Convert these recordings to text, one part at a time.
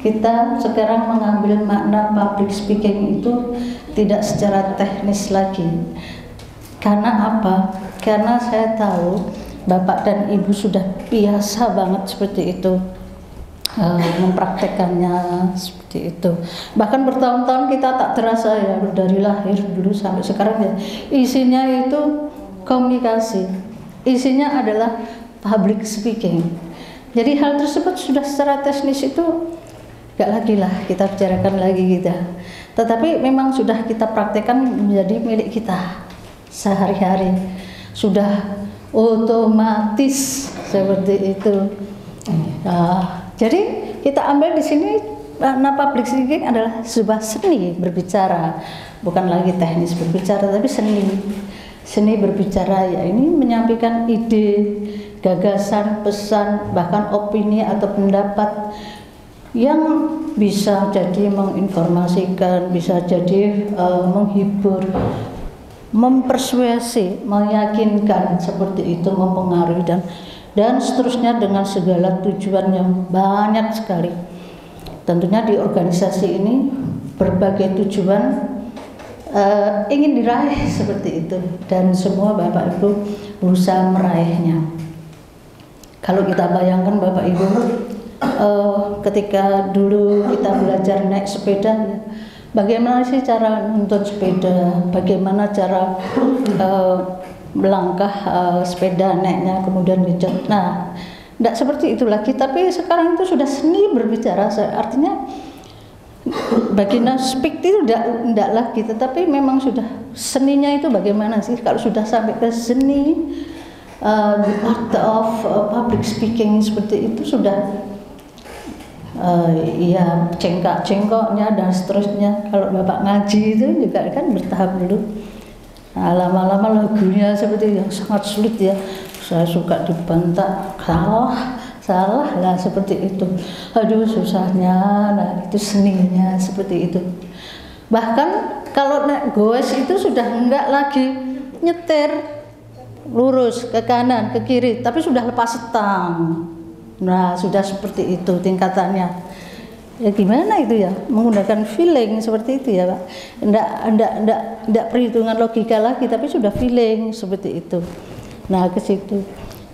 kita sekarang mengambil makna public speaking itu tidak secara teknis lagi. Karena apa? Karena saya tahu Bapak dan Ibu sudah biasa banget seperti itu, mempraktekannya seperti itu. Bahkan bertahun-tahun kita tak terasa ya, dari lahir dulu sampai sekarang ya, isinya itu komunikasi, isinya adalah public speaking. Jadi hal tersebut sudah secara teknis itu gak lagi lah kita bicarakan lagi kita, tetapi memang sudah kita praktekkan menjadi milik kita sehari-hari, sudah otomatis seperti itu. Jadi kita ambil di sini makna public speaking adalah sebuah seni berbicara, bukan lagi teknis berbicara, tapi seni berbicara, ya ini menyampaikan ide, gagasan, pesan, bahkan opini atau pendapat yang bisa jadi menginformasikan, bisa jadi menghibur, mempersuasi, meyakinkan, seperti itu, mempengaruhi dan seterusnya dengan segala tujuan yang banyak sekali. Tentunya di organisasi ini berbagai tujuan ingin diraih seperti itu, dan semua Bapak Ibu berusaha meraihnya. Kalau kita bayangkan Bapak Ibu, ketika dulu kita belajar naik sepeda, ya, bagaimana sih cara menuntun sepeda, bagaimana cara melangkah sepeda naiknya, kemudian genjot. Nah, tidak seperti itu lagi, tapi sekarang itu sudah seni berbicara, artinya bagian speak itu tidak lagi, tetapi memang sudah seninya itu bagaimana sih kalau sudah sampai ke seni, the art of public speaking seperti itu sudah ya cengkok-cengkoknya dan seterusnya. Kalau Bapak ngaji itu juga kan bertahap dulu. Nah, lama-lama lagunya seperti yang sangat sulit ya, saya suka dibentak, salah lah seperti itu, aduh susahnya. Nah, itu seninya seperti itu. Bahkan kalau naik goes itu sudah enggak lagi nyetir lurus ke kanan ke kiri, tapi sudah lepas stang. Nah, sudah seperti itu tingkatannya. Ya gimana itu ya, menggunakan feeling seperti itu ya Pak. Enggak perhitungan logika lagi, tapi sudah feeling seperti itu. Nah, ke situ.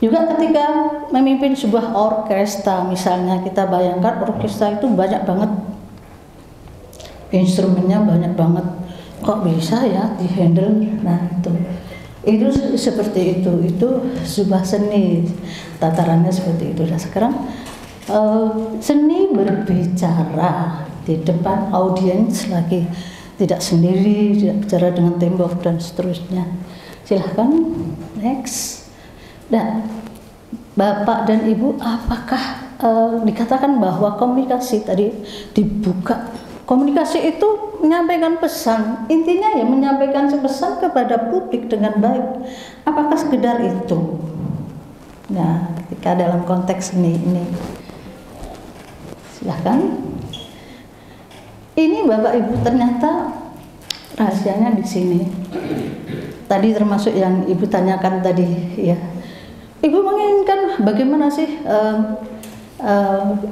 Juga ketika memimpin sebuah orkestra, misalnya kita bayangkan orkestra itu banyak banget, instrumennya banyak banget, kok bisa ya dihandle. Nah, itu seperti itu sebuah seni, tatarannya seperti itu. Dan sekarang seni berbicara di depan audiens lagi, tidak sendiri, tidak bicara dengan tembok dan seterusnya. Silahkan next. Nah, Bapak dan Ibu, apakah dikatakan bahwa komunikasi tadi dibuka? Komunikasi itu menyampaikan pesan, intinya ya menyampaikan pesan kepada publik dengan baik. Apakah sekedar itu? Nah, ketika dalam konteks ini silahkan. Ini Bapak Ibu, ternyata rahasianya di sini. Tadi termasuk yang Ibu tanyakan tadi ya. Ibu menginginkan bagaimana sih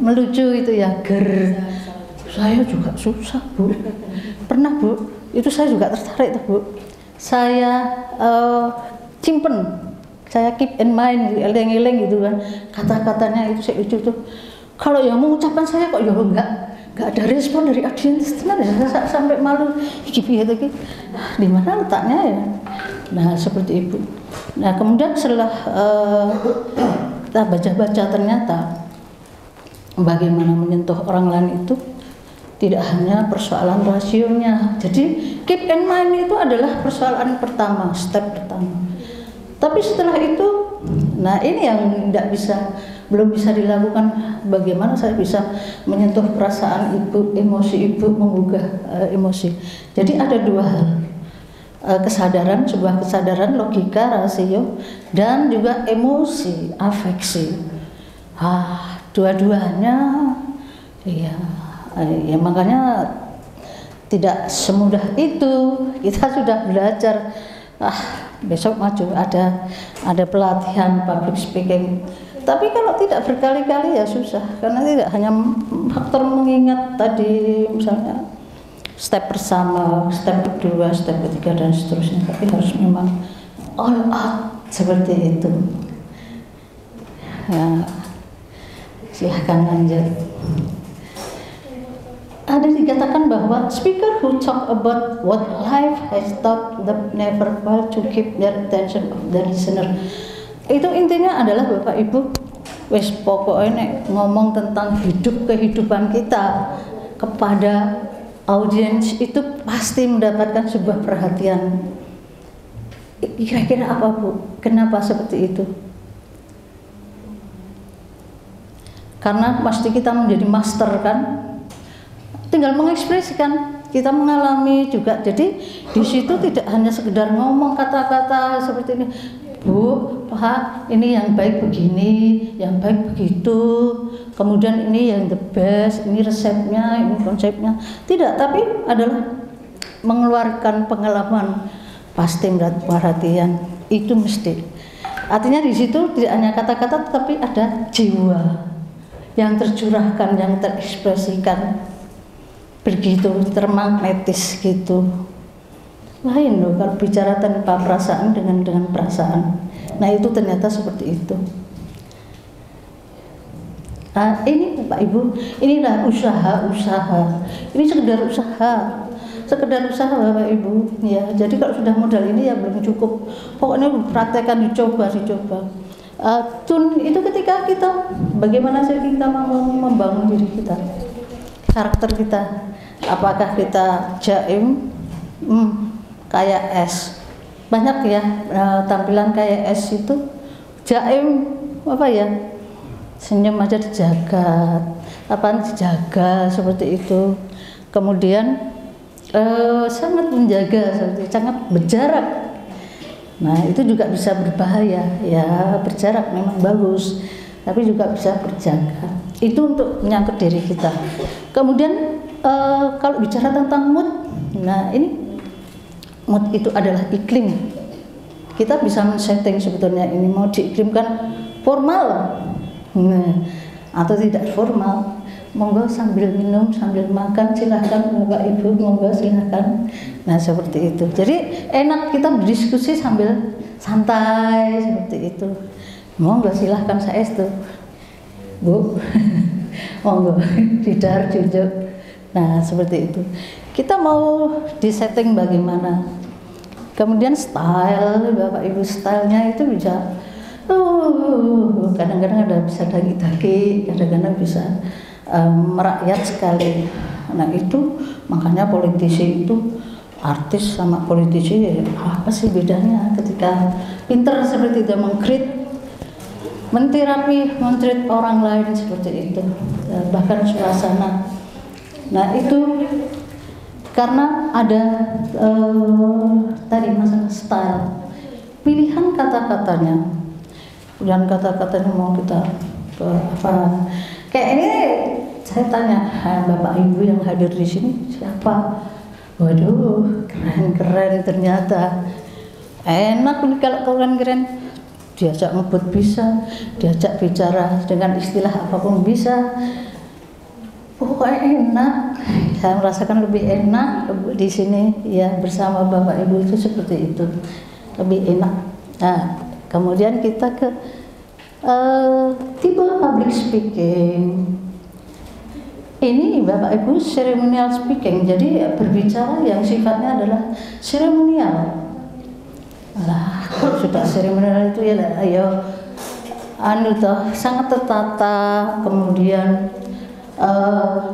melucu itu ya, saya juga susah Bu, pernah Bu, itu saya juga tertarik tuh Bu, saya simpen, saya keep in mind, eleng-eleng gitu kan, kata-katanya itu saya lucu tuh. Kalau yang mengucapkan saya kok ya nggak ada respon dari audiens, saya sampai malu, gitu di mana letaknya ya. Nah, seperti itu. Nah, kemudian setelah kita baca-baca, ternyata bagaimana menyentuh orang lain itu tidak hanya persoalan rasionya. Jadi keep in mind itu adalah persoalan pertama, step pertama. Tapi setelah itu, nah ini yang belum bisa dilakukan. Bagaimana saya bisa menyentuh perasaan Ibu, emosi Ibu, menggugah emosi. Jadi ada dua hal. Kesadaran, sebuah kesadaran logika, rasio, dan juga emosi, afeksi. Dua-duanya ya makanya tidak semudah itu. Kita sudah belajar, besok maju ada pelatihan public speaking Tapi kalau tidak berkali-kali ya susah, karena tidak hanya faktor mengingat tadi misalnya step pertama, step kedua, step ketiga dan seterusnya, tapi harus memang all out seperti itu. Ya, silahkan lanjut. Ada dikatakan bahwa speaker who talk about what life has taught them never fail to keep their attention of the listener. Itu intinya adalah Bapak Ibu, wes pokoknya ngomong tentang kehidupan kita kepada audiens itu pasti mendapatkan sebuah perhatian. Kira-kira apa Bu? Kenapa seperti itu? Karena pasti kita menjadi master kan, tinggal mengekspresikan, kita mengalami juga. Jadi di situ tidak hanya sekedar ngomong kata-kata seperti ini, Bu, Pak, ini yang baik begini, yang baik begitu, kemudian ini yang the best, ini resepnya, ini konsepnya. Tidak, tapi adalah mengeluarkan pengalaman, pasti mendapat perhatian, itu mesti. Artinya di situ tidak hanya kata-kata, tapi ada jiwa yang tercurahkan, yang terekspresikan, begitu termagnetis gitu. Lain loh kalau bicara tanpa perasaan dengan perasaan. Nah itu ternyata seperti itu. Nah, ini Bapak Ibu, inilah usaha-usaha. Ini sekedar usaha Bapak Ibu. Ya, jadi kalau sudah modal ini ya belum cukup. Pokoknya praktekkan, dicoba. Tun itu ketika kita bagaimana sih kita mau membangun diri kita, karakter kita. Apakah kita jaim, kayak es, banyak ya tampilan kayak es itu jaim apa ya, senyum aja dijaga, apaan dijaga seperti itu. Kemudian sangat menjaga, sangat berjarak. Nah itu juga bisa berbahaya ya, berjarak memang bagus, tapi juga bisa berjaga. Itu untuk menyangkut diri kita. Kemudian kalau bicara tentang mood, nah ini mood itu adalah iklim. Kita bisa men-setting sebetulnya ini mau diiklimkan formal, atau tidak formal. Monggo sambil minum, sambil makan, silahkan Bapak Ibu, monggo silahkan. Nah seperti itu. Jadi enak kita berdiskusi sambil santai seperti itu. Monggo silahkan saestu, Bu. Monggo didar jujuk. Nah seperti itu. Kita mau disetting bagaimana. Kemudian style Bapak Ibu, stylenya itu bisa kadang-kadang ada bisa daki-daki, kadang-kadang bisa merakyat sekali. Nah itu makanya politisi itu, artis sama politisi apa sih bedanya ketika pinter seperti itu, mentreat orang lain seperti itu, bahkan suasana. Nah itu karena ada tadi masalah style, pilihan kata-katanya, dan kata-katanya mau kita apa. Kayak ini saya tanya Bapak Ibu yang hadir di sini siapa? Waduh, keren-keren ternyata. Enak nih kalau keren-keren. Diajak ngebut bisa, diajak bicara dengan istilah apapun bisa. Pokoknya enak. Saya merasakan lebih enak di sini ya bersama Bapak Ibu itu seperti itu. Lebih enak. Nah, kemudian kita ke tipe public speaking. Ini Bapak Ibu ceremonial speaking, jadi berbicara yang sifatnya adalah seremonial. Lah, kalau sudah seremonial itu ya ayo sangat tertata, kemudian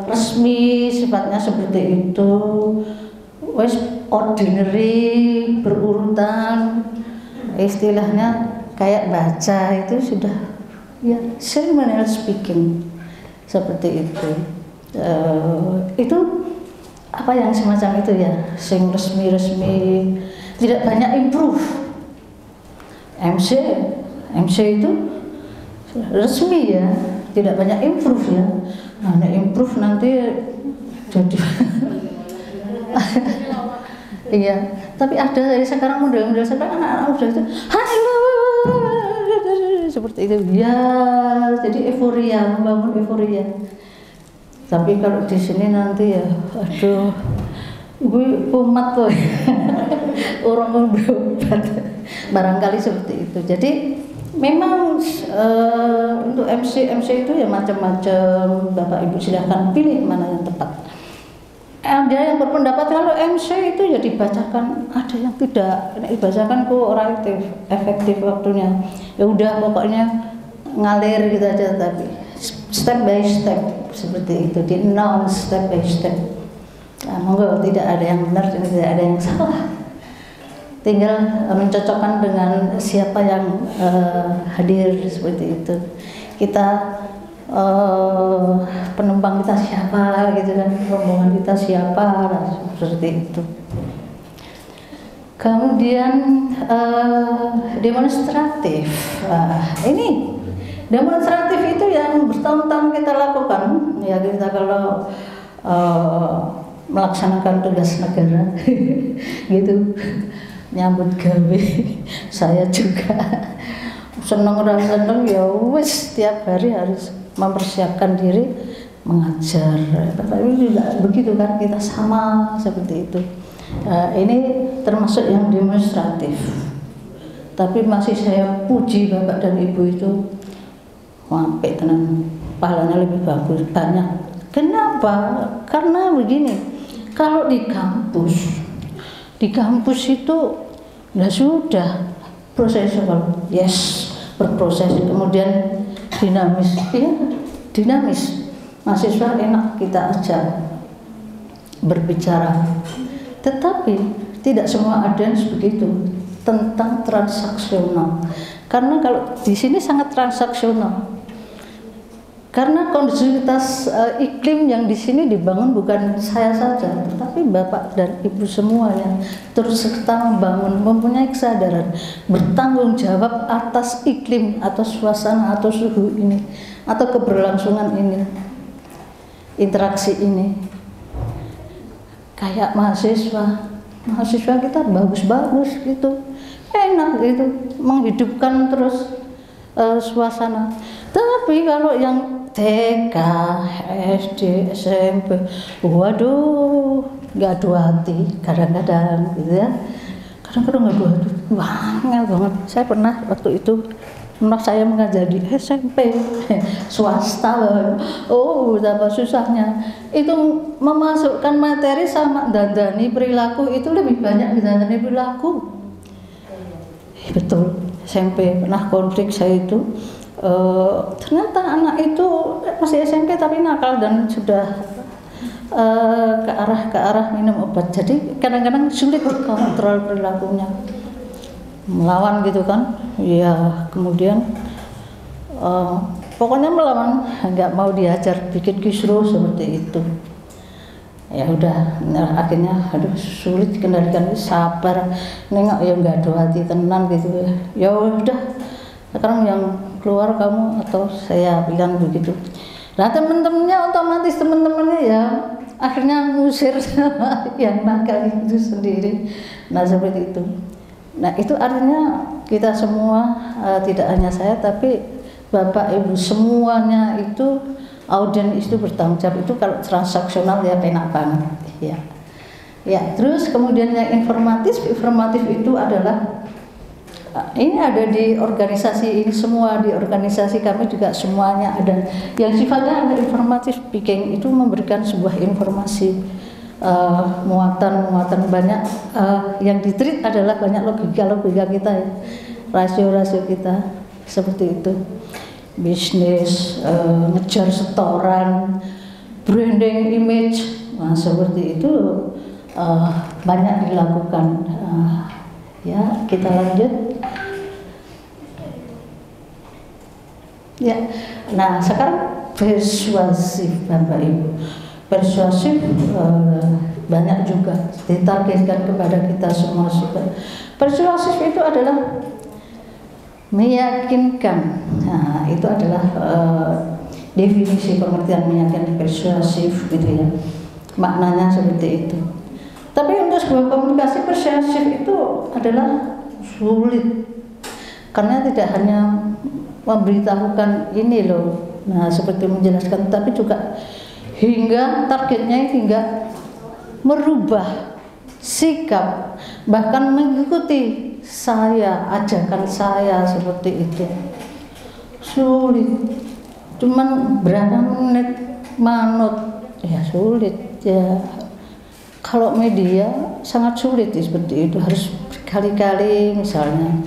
resmi sifatnya seperti itu. Wes ordinary berurutan, istilahnya kayak baca itu sudah ya ceremonial speaking seperti itu. Itu apa yang semacam itu ya, sing resmi, tidak banyak improve. MC itu resmi ya, tidak banyak improve ya. Nah, improve nanti jadi iya, tapi ada dari sekarang model-model sekarang anak-anak udah itu halo seperti itu ya, jadi euforia, membangun euforia. Tapi kalau di sini nanti ya aduh gue umat tuh orang berobat barangkali seperti itu. Jadi memang untuk MC itu ya macam-macam. Bapak Ibu silahkan pilih mana yang tepat. Ada yang berpendapat kalau MC itu ya dibacakan, ada yang tidak. Dibacakan kok orang efektif waktunya. Ya udah pokoknya ngalir gitu aja, tapi step by step seperti itu, di announce step by step. Nah, monggo, tidak ada yang benar dan tidak ada yang salah. Tinggal mencocokkan dengan siapa yang hadir seperti itu. Kita penumpang kita siapa gitu kan, rombongan kita siapa, seperti itu. Kemudian demonstratif. Ini demonstratif itu yang bertahun-tahun kita lakukan. Ya kita kalau melaksanakan tugas negara gitu, nyambut gawe, saya juga seneng ya wis tiap hari harus mempersiapkan diri mengajar. Tapi juga begitu kan, kita sama seperti itu. Ini termasuk yang demonstratif. Tapi masih saya puji Bapak dan Ibu itu, sampai tenang, pahalanya lebih bagus, banyak. Kenapa? Karena begini, kalau di kampus itu ya sudah prosesual, yes, berproses, kemudian dinamis, ya dinamis. Mahasiswa enak kita ajak berbicara, tetapi tidak semua audiens begitu tentang transaksional. Karena kalau di sini sangat transaksional. Karena kondisivitas iklim yang di sini dibangun bukan saya saja, tetapi Bapak dan Ibu semua yang terus serta membangun, mempunyai kesadaran, bertanggung jawab atas iklim atau suasana atau suhu ini atau keberlangsungan ini, interaksi ini. Kayak mahasiswa kita bagus-bagus gitu, enak gitu, menghidupkan terus suasana. Tapi kalau yang TK, SD, SMP, waduh, nggak adu hati kadang-kadang gitu ya. Kadang-kadang nggak adu hati, wangel banget. Saya pernah waktu itu, saya mengajar di SMP swasta, betapa susahnya. Itu memasukkan materi sama dandani perilaku itu lebih banyak dandani perilaku. Betul, SMP pernah konflik saya itu. Ternyata anak itu masih SMP tapi nakal dan sudah ke arah minum obat. Jadi kadang-kadang sulit dikontrol perilakunya, melawan gitu kan. Ya kemudian pokoknya melawan, nggak mau diajar, bikin kisruh seperti itu. Ya udah, akhirnya aduh sulit dikendalikan, sabar, nengok ya nggak ada hati tenan gitu. Ya udah, sekarang yang keluar kamu atau saya bilang begitu. Nah teman-temannya otomatis teman-temannya ya akhirnya ngusir sama yang nakal itu sendiri. Nah seperti itu. Nah itu artinya kita semua, tidak hanya saya tapi Bapak Ibu semuanya itu, audiens itu bertanggung jawab. Itu kalau transaksional ya penak banget ya. Ya terus kemudian yang informatif itu adalah ini ada di organisasi ini semua, di organisasi kami juga semuanya ada yang sifatnya ada informatif speaking, itu memberikan sebuah informasi, muatan banyak, yang ditreat adalah banyak logika kita ya, rasio kita seperti itu, bisnis, ngejar setoran, branding image, nah seperti itu banyak dilakukan. Ya, kita lanjut. Ya, nah sekarang persuasif Bapak Ibu. Persuasif banyak juga ditargetkan kepada kita semua juga. Persuasif itu adalah meyakinkan. Nah, itu adalah definisi pengertian meyakinkan, persuasif gitu ya. Maknanya seperti itu. Tapi untuk sebuah komunikasi persuasif itu adalah sulit, karena tidak hanya memberitahukan ini loh. Nah, seperti menjelaskan, tapi juga hingga targetnya hingga merubah sikap, bahkan mengikuti saya, ajakan saya seperti itu. Sulit, cuman berapa menit manut, ya sulit ya. Kalau media sangat sulit seperti itu, harus berkali-kali misalnya.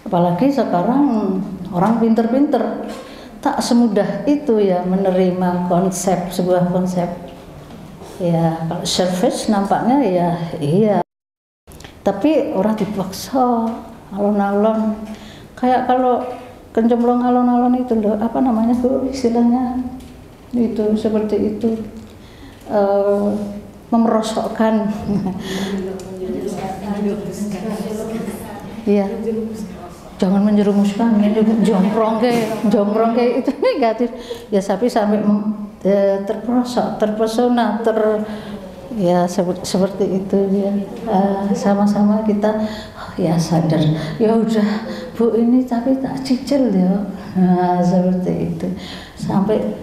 Apalagi sekarang orang pinter-pinter, tak semudah itu ya menerima konsep, sebuah konsep. Ya kalau service nampaknya ya iya, tapi orang dipaksa alon-alon, kayak kalau kencemplung alon-alon itu loh, apa namanya Bu istilahnya itu, seperti itu, memerosokkan. Iya, jangan menjerumuskan, jongkrong itu negatif ya, tapi sampai terperosok, terpesona, ya seperti itu ya. Sama-sama kita ya sadar, ya udah Bu ini tapi tak cicil ya. Nah, seperti itu sampai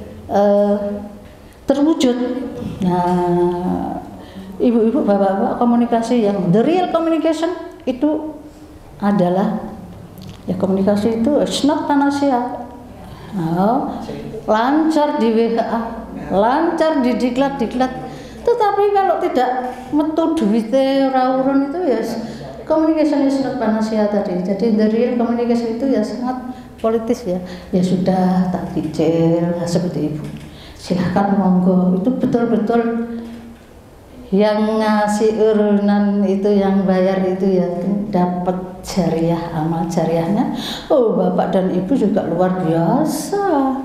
terwujud. Nah, ibu-ibu, bapak-bapak, komunikasi yang the real communication itu adalah ya, komunikasi itu it's not panacea. Lancar di WA, lancar di diklat-diklat, tetapi kalau tidak metu duwite ora urun itu ya communication is not panacea tadi. Jadi the real communication itu ya sangat politis ya. Ya sudah tak kicil seperti ibu. Silahkan monggo, itu betul-betul yang ngasih urunan itu, yang bayar itu ya dapat jariah, amal jariahnya. Oh, bapak dan ibu juga luar biasa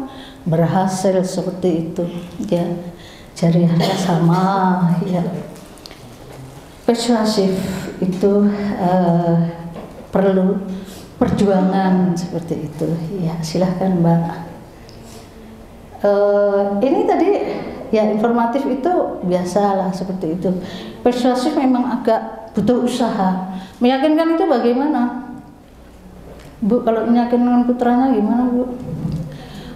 berhasil seperti itu ya, jariahnya sama ya. Persuasif itu perlu perjuangan seperti itu ya. Silahkan Mbak. Ini tadi ya informatif itu biasalah seperti itu. Persuasif memang agak butuh usaha. Meyakinkan itu bagaimana? Bu, kalau meyakinkan putranya gimana Bu?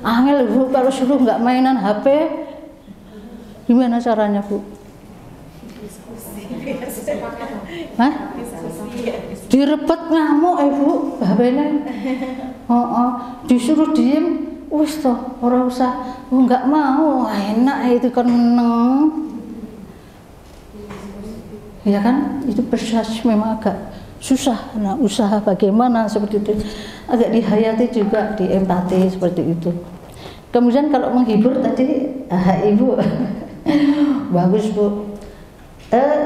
Angel Bu, kalau suruh nggak mainan HP, gimana caranya Bu? Hah? Direbet ngamuk Bu, HP-nya. Disuruh diem. Wis toh, ora usah, nggak mau, enak itu kan meneng, ya kan? Itu persuasif memang agak susah. Nah, usaha bagaimana seperti itu, agak dihayati juga, diempati seperti itu. Kemudian kalau menghibur tadi, ibu, bagus Bu.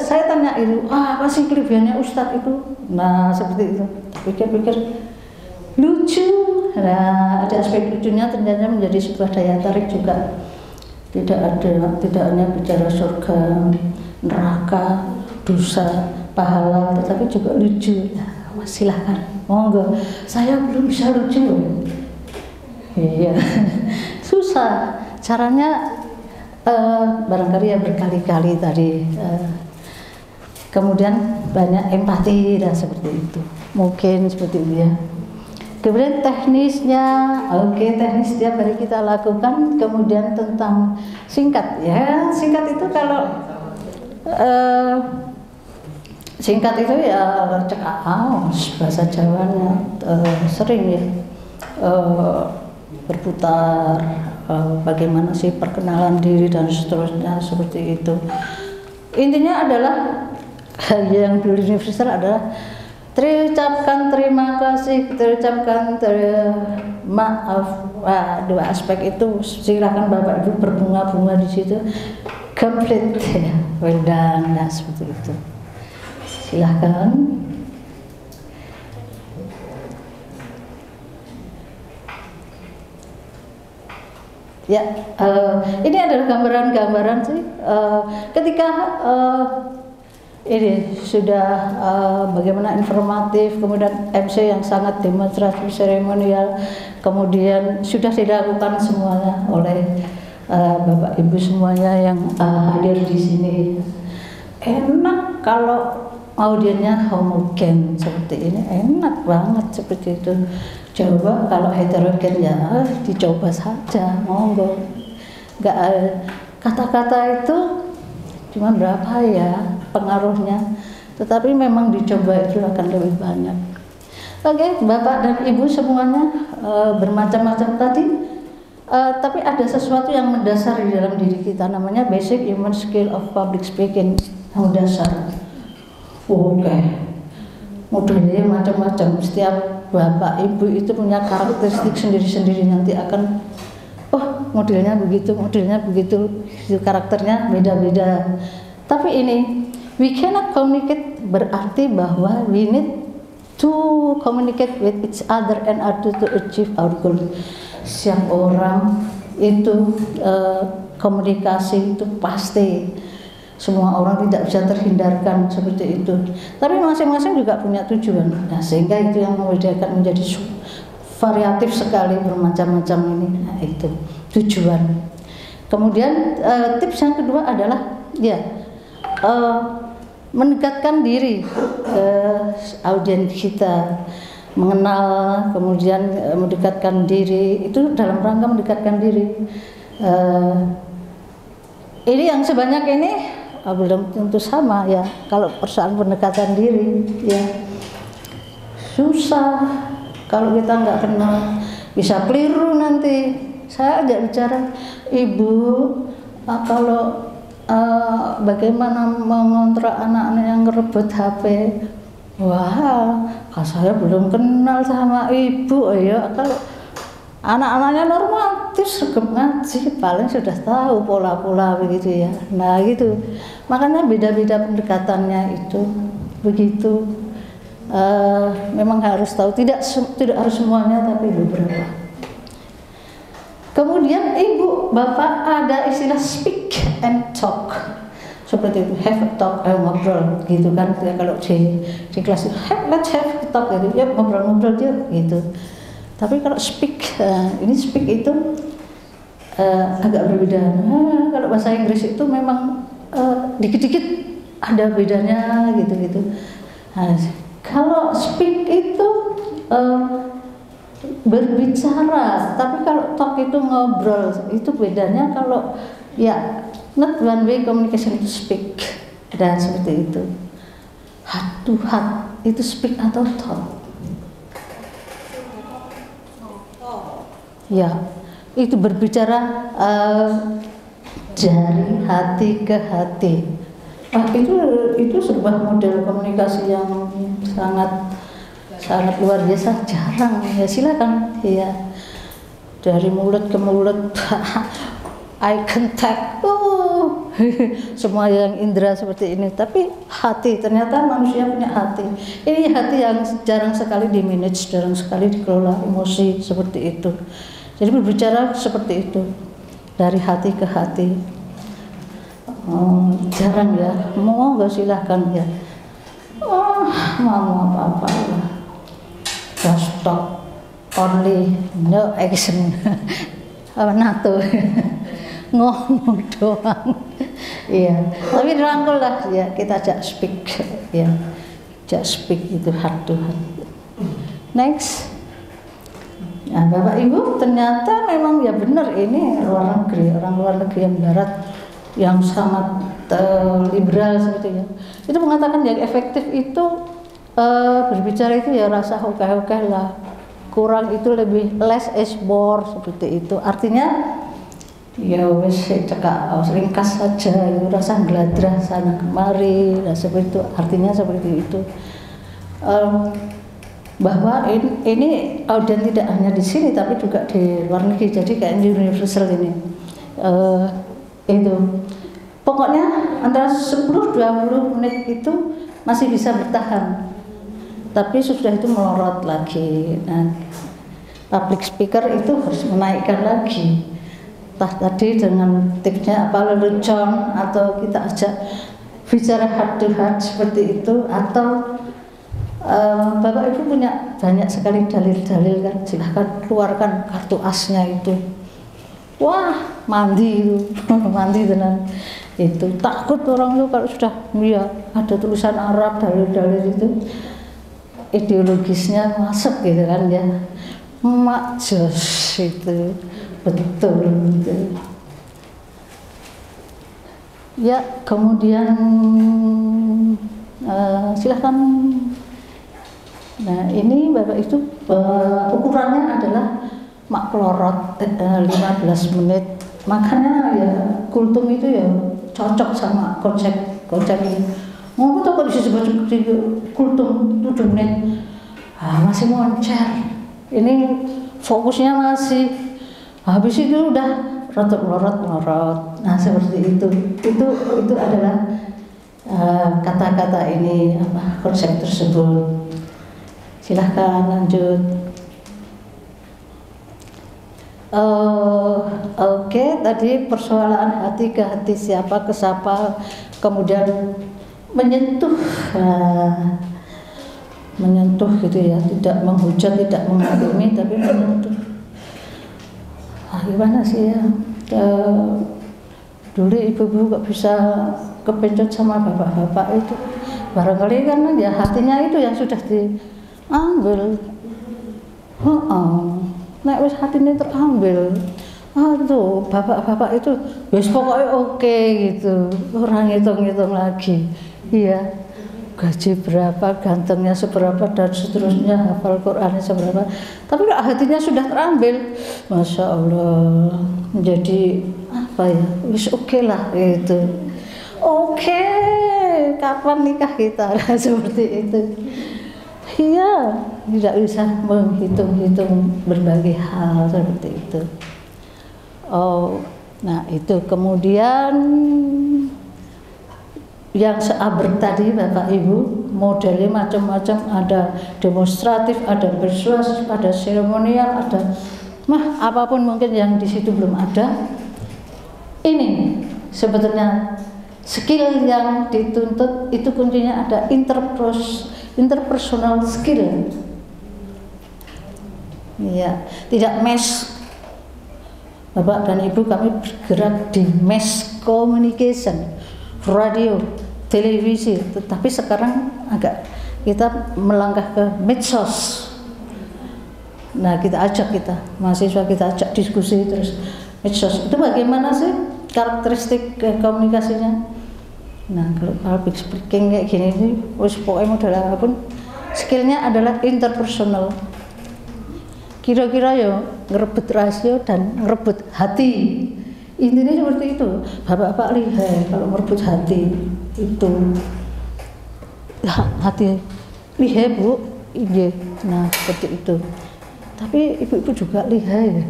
Saya tanya ibu, apa sih kelebihannya Ustadz itu? Nah, seperti itu. Pikir-pikir lucu. Nah, ada aspek lucunya, ternyata menjadi sebuah daya tarik juga. Tidak hanya bicara surga, neraka, dosa, pahala, tetapi juga lucu. Ya, silahkan, monggo. Saya belum bisa lucu. Iya, susah. Caranya barangkali ya berkali-kali tadi. Kemudian banyak empati dan seperti itu. Mungkin seperti itu ya. Kemudian teknisnya, oke, teknis setiap hari kita lakukan. Kemudian tentang singkat, ya singkat itu kalau singkat itu ya cekak bahasa Jawanya sering ya berputar, bagaimana sih perkenalan diri dan seterusnya seperti itu. Intinya adalah yang universal adalah terucapkan terima kasih, terucapkan maaf. Dua aspek itu silakan Bapak Ibu berbunga-bunga di situ. Complete ya, well done, nah, seperti itu. Silahkan. Ya, ini adalah gambaran-gambaran sih. Ketika ini sudah bagaimana informatif, kemudian MC yang sangat demonstrasi seremonial, kemudian sudah dilakukan semuanya oleh Bapak Ibu semuanya yang hadir di sini. Enak kalau audiennya homogen seperti ini, enak banget seperti itu. Coba kalau heterogen ya dicoba saja, monggo. Nggak, kata-kata itu cuma berapa ya pengaruhnya, tetapi memang dicoba itu akan lebih banyak. Oke, Bapak dan Ibu semuanya, bermacam-macam tadi, tapi ada sesuatu yang mendasar di dalam diri kita, namanya basic human skill of public speaking, yang mendasar. Oke, modelnya macam-macam. Setiap Bapak Ibu itu punya karakteristik sendiri-sendiri, nanti akan modelnya begitu, karakternya beda-beda. Tapi ini, we cannot communicate berarti bahwa we need to communicate with each other and other to achieve our goal. Setiap orang itu komunikasi itu pasti, semua orang tidak bisa terhindarkan seperti itu. Tapi masing-masing juga punya tujuan. Nah, sehingga itu yang membedakan menjadi variatif sekali, bermacam-macam ini. Nah, itu tujuan. Kemudian tips yang kedua adalah mendekatkan diri ke audiens kita, mengenal, kemudian mendekatkan diri, itu dalam rangka mendekatkan diri. Ini yang sebanyak ini belum tentu sama ya, kalau persoalan pendekatan diri ya susah kalau kita nggak kenal, bisa keliru nanti. Saya ajak bicara, Ibu, kalau bagaimana mengontrol anak-anak yang ngerebut HP? Wah, saya belum kenal sama Ibu ya. Kalau anak-anaknya normatif, segep ngaji, paling sudah tahu pola-pola begitu ya. Nah gitu, makanya beda-beda pendekatannya itu begitu. Memang harus tahu, tidak harus semuanya, tapi beberapa. Kemudian Ibu, Bapak, ada istilah speak and talk. Seperti itu, have a talk, ngobrol gitu kan ya, kalau di kelas itu let's have a talk gitu ya, ngobrol-ngobrol dia gitu. Tapi kalau speak, ini speak itu agak berbeda. Kalau bahasa Inggris itu memang dikit-dikit ada bedanya gitu-gitu. Nah, kalau speak itu berbicara, tapi kalau talk itu ngobrol. Itu bedanya. Kalau ya not one way communication itu speak, dan seperti itu. Heart to heart itu speak atau talk. Ya, itu berbicara dari hati ke hati. Itu sebuah model komunikasi yang sangat luar biasa, jarang ya. Silakan ya, dari mulut ke mulut, eye contact, semua yang indera seperti ini. Tapi hati, ternyata manusia punya hati. Ini hati yang jarang sekali di manage, jarang sekali dikelola, emosi seperti itu. Jadi berbicara seperti itu, dari hati ke hati. Jarang ya, mau nggak silahkan ya. Mau apa-apa lah. Just talk only, no action. NATO ngomong doang. Iya, tapi rangkul lah ya, kita ajak speak ya. Ajak speak itu heart to heart. Next. Nah, Bapak Ibu, ternyata memang ya benar, ini orang luar negeri yang barat yang sangat liberal seperti ya. Itu mengatakan yang efektif itu berbicara itu ya rasa hokeh-hokeh lah. Kurang itu lebih, less is more seperti itu. Artinya ya wes cekak ringkas saja, rasa geladrah sana kemari, nah seperti itu. Artinya seperti itu. Bahwa ini audiens tidak hanya di sini tapi juga di luar negeri, jadi kayak universal ini. Itu pokoknya antara 10-20 menit itu masih bisa bertahan, tapi sudah itu melorot lagi. Nah, public speaker itu harus menaikkan lagi, entah tadi dengan tipsnya apa, lelucon, atau kita ajak bicara heart to heart seperti itu, atau Bapak Ibu punya banyak sekali dalil-dalil kan, silahkan keluarkan kartu asnya itu. Wah, mandi itu, mandi tenan. Itu takut orang itu kalau sudah ya ada tulisan Arab, dalil-dalil itu ideologisnya masuk gitu kan ya. Mak jos itu betul gitu. Ya kemudian silahkan. Nah ini Bapak itu ukurannya adalah mak pelorot 15 menit. Makanya ya kultum itu ya cocok sama konsep ini. Ngomong tuh kok disebut kultum 7 menit, masih moncer. Ini fokusnya masih, habis itu udah rotot melorot. Nah seperti itu adalah kata-kata ini apa konsep tersebut. Silahkan lanjut. Oke, tadi persoalan hati ke hati, siapa ke siapa, kemudian menyentuh gitu ya, tidak menghujat, tidak menghakimi, tapi menyentuh. Gimana sih ya? Dulu ibu-ibu kok bisa kepencet sama bapak-bapak itu, barangkali karena ya hatinya itu yang sudah diambil. Nek wis hatine terambil. Tuh bapak-bapak itu wis pokoknya oke gitu. Orang hitung-hitung lagi. Iya. Gaji berapa, gantengnya seberapa dan seterusnya, hafal Qur'annya seberapa. Tapi kalau hatinya sudah terambil, Masya Allah, menjadi apa ya? Wis oke lah gitu. Oke, kapan nikah kita? Seperti itu. Iya, tidak bisa menghitung-hitung berbagai hal seperti itu. Nah itu kemudian yang seabrek tadi Bapak Ibu, modelnya macam-macam, ada demonstratif, ada persuasif, ada seremonial, ada apapun mungkin yang di situ belum ada. Ini sebetulnya skill yang dituntut itu kuncinya ada interpersonal skill. Ya, tidak mass. Bapak dan Ibu kami bergerak di mass communication, radio, televisi, tetapi sekarang agak kita melangkah ke medsos. Nah, kita mahasiswa kita ajak diskusi terus medsos. Itu bagaimana sih karakteristik komunikasinya? Nah, kalau public speaking kayak gini sih, pokoknya modal apapun, skillnya adalah interpersonal. Kira-kira ya ngerebut rasio dan ngerebut hati. Intinya seperti itu. Bapak-bapak lihai kalau merebut hati itu. Hati lihai Bu, iya. Nah seperti itu. Tapi ibu-ibu juga lihai,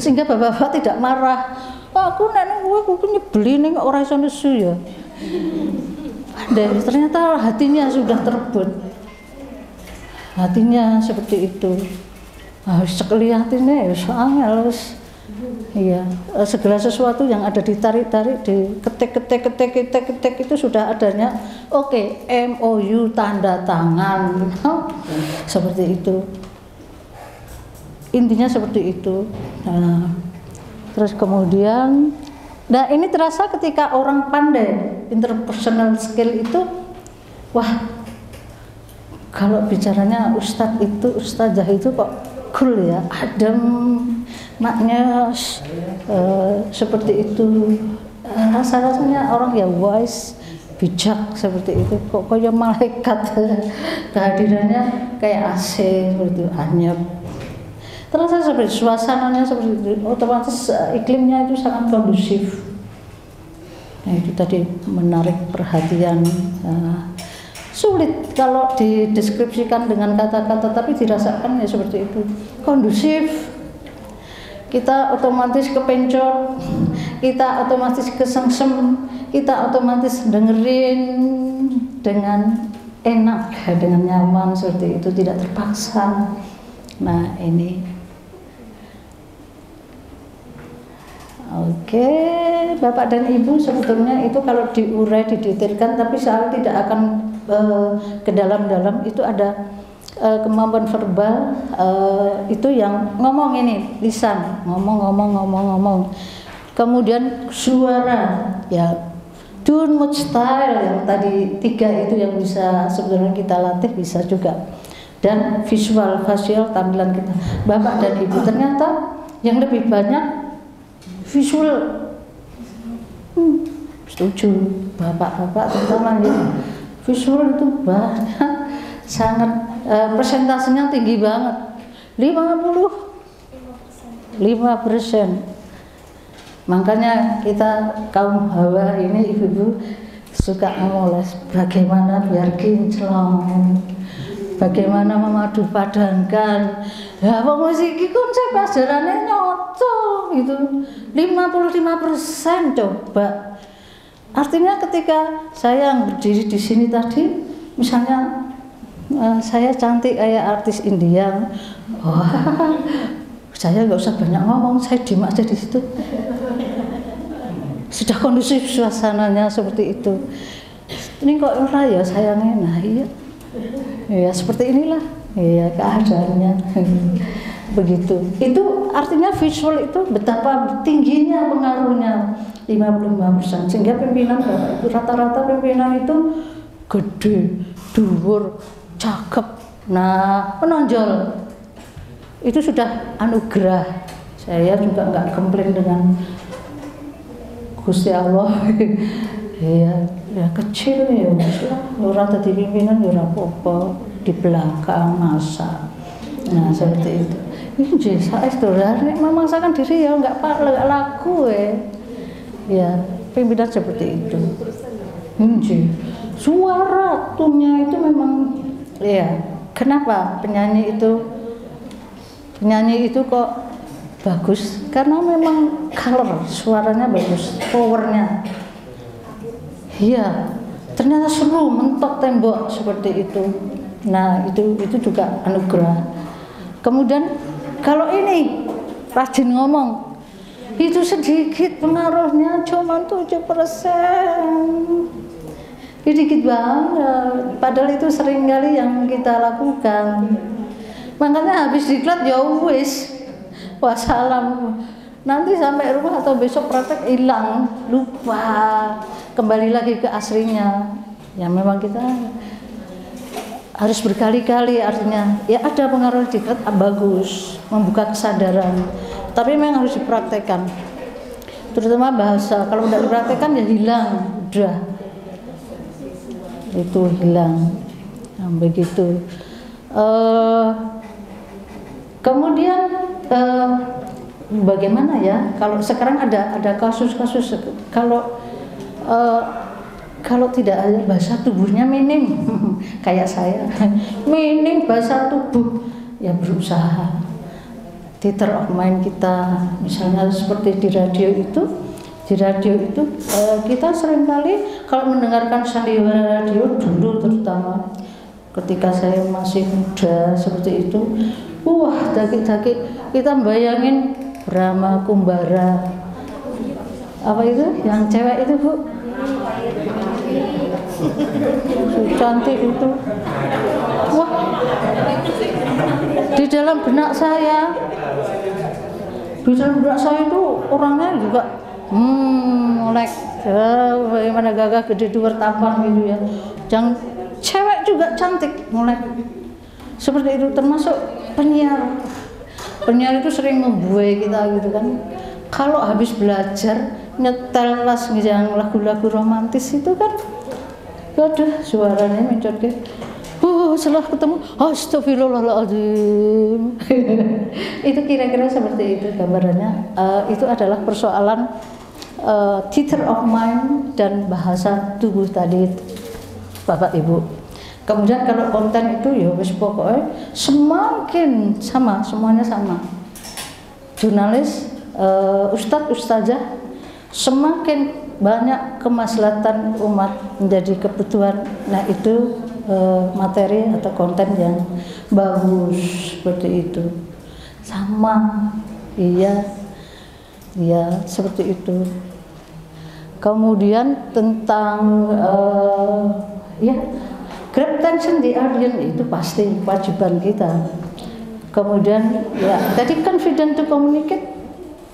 sehingga bapak-bapak tidak marah. Aku nenek aku nyebelin nih orang iso nesu ya. Dan ternyata hatinya sudah terebut. Hatinya seperti itu. Harus sekali hatinya ya soalnya harus. Iya, segala sesuatu yang ada ditarik-tarik, diketik itu sudah adanya. Oke, MOU tanda tangan. Seperti itu. Intinya seperti itu. Nah, terus kemudian, nah ini terasa ketika orang pandai interpersonal skill itu, wah, kalau bicaranya ustazah itu kok cool ya, adem, maknya seperti itu. Rasa-rasanya orang ya wise, bijak seperti itu. Kok kayak malaikat, kehadirannya kayak AC seperti itu, anyep. Terasa seperti suasananya seperti itu, otomatis iklimnya itu sangat kondusif. Nah itu tadi menarik perhatian. Sulit kalau dideskripsikan dengan kata-kata, tapi dirasakan ya seperti itu, kondusif. Kita otomatis kepencot, kita otomatis kesengsem, kita otomatis dengerin dengan enak, dengan nyaman seperti itu, tidak terpaksa. Nah ini. Oke, Bapak dan Ibu, sebetulnya itu kalau diurai, didetailkan, tapi saya tidak akan ke dalam-dalam. Itu ada kemampuan verbal, itu yang ngomong ini, lisan, ngomong. Kemudian suara, ya tune, mood, style yang tadi 3 itu yang bisa sebenarnya kita latih, bisa juga. Dan visual, facial, tampilan kita. Bapak dan Ibu ternyata yang lebih banyak visual. Setuju, bapak-bapak terutama ya. Visual itu banyak, sangat persentasenya tinggi banget. 55%. Makanya kita kaum hawa ini ibu-ibu suka memoles bagaimana biar kinclong, bagaimana memadu padankan. Ya musik iki konsep ajarannya nyoto gitu. 55% coba. Artinya ketika saya yang berdiri di sini tadi, misalnya saya cantik kayak artis India, wah, saya nggak usah banyak ngomong, saya diem aja di situ. Sudah kondusif suasananya seperti itu. Ini kok ora ya sayangnya, nah iya, ya seperti inilah, ya keadaannya. Begitu. Itu artinya visual itu betapa tingginya pengaruhnya, 55%. Sehingga pimpinan Bapak Ibu, rata-rata pimpinan itu gede, dhuwur, cakep, nah menonjol. Itu sudah anugerah. Saya juga nggak komplain dengan Gusti Allah. Ya kecil ya, orang tadi pimpinan ya apa-apa, di belakang masa. Nah seperti itu. Ini saya saudara, memaksakan diri ya nggak laku ya pimpinan seperti itu. Suara tunnya itu memang ya. Kenapa penyanyi itu kok bagus? Karena memang color suaranya bagus, powernya. Iya, ternyata seru, mentok tembok seperti itu. Nah itu juga anugerah. Kemudian kalau ini rajin ngomong, itu sedikit pengaruhnya, cuma 7%. Sedikit banget, padahal itu sering kali yang kita lakukan. Makanya habis diklat ya wis, wassalam. Nanti sampai rumah atau besok praktek hilang, lupa, kembali lagi ke aslinya. Ya memang kita harus berkali-kali, artinya ya ada pengaruh diklat bagus, membuka kesadaran. Tapi memang harus dipraktekkan, terutama bahasa. Kalau tidak dipraktekkan ya hilang, udah itu hilang. Nah, begitu. Kemudian bagaimana ya kalau sekarang ada kasus-kasus kalau tidak ada bahasa tubuhnya minim kayak saya minim bahasa tubuh, ya berusaha theater of mind kita, misalnya seperti di radio itu kita seringkali kalau mendengarkan sandiwara radio dulu, terutama ketika saya masih muda seperti itu, wah daki-daki kita bayangin Brahma Kumbara, apa itu yang cewek itu Bu, cantik itu, wah di dalam benak saya itu orangnya juga melek, bagaimana gagah gede dua tampan gitu ya, yang cewek juga cantik melek seperti itu. Termasuk penyiar itu sering membuai kita gitu kan, kalau habis belajar nyetel las yang lagu-lagu romantis itu kan aduh suaranya mencot ke setelah ketemu astagfirullahaladzim. Itu kira-kira seperti itu gambarannya. Itu adalah persoalan theater of mind dan bahasa tubuh tadi Bapak Ibu. Kemudian kalau konten itu ya wis pokoknya semakin sama, semuanya sama. Jurnalis, ustadz, ustazah, semakin banyak kemaslahatan umat menjadi kebutuhan. Nah itu materi atau konten yang bagus seperti itu. Sama, iya seperti itu. Kemudian tentang ya grab attention the audience itu pasti kewajiban kita. Kemudian ya tadi confident to communicate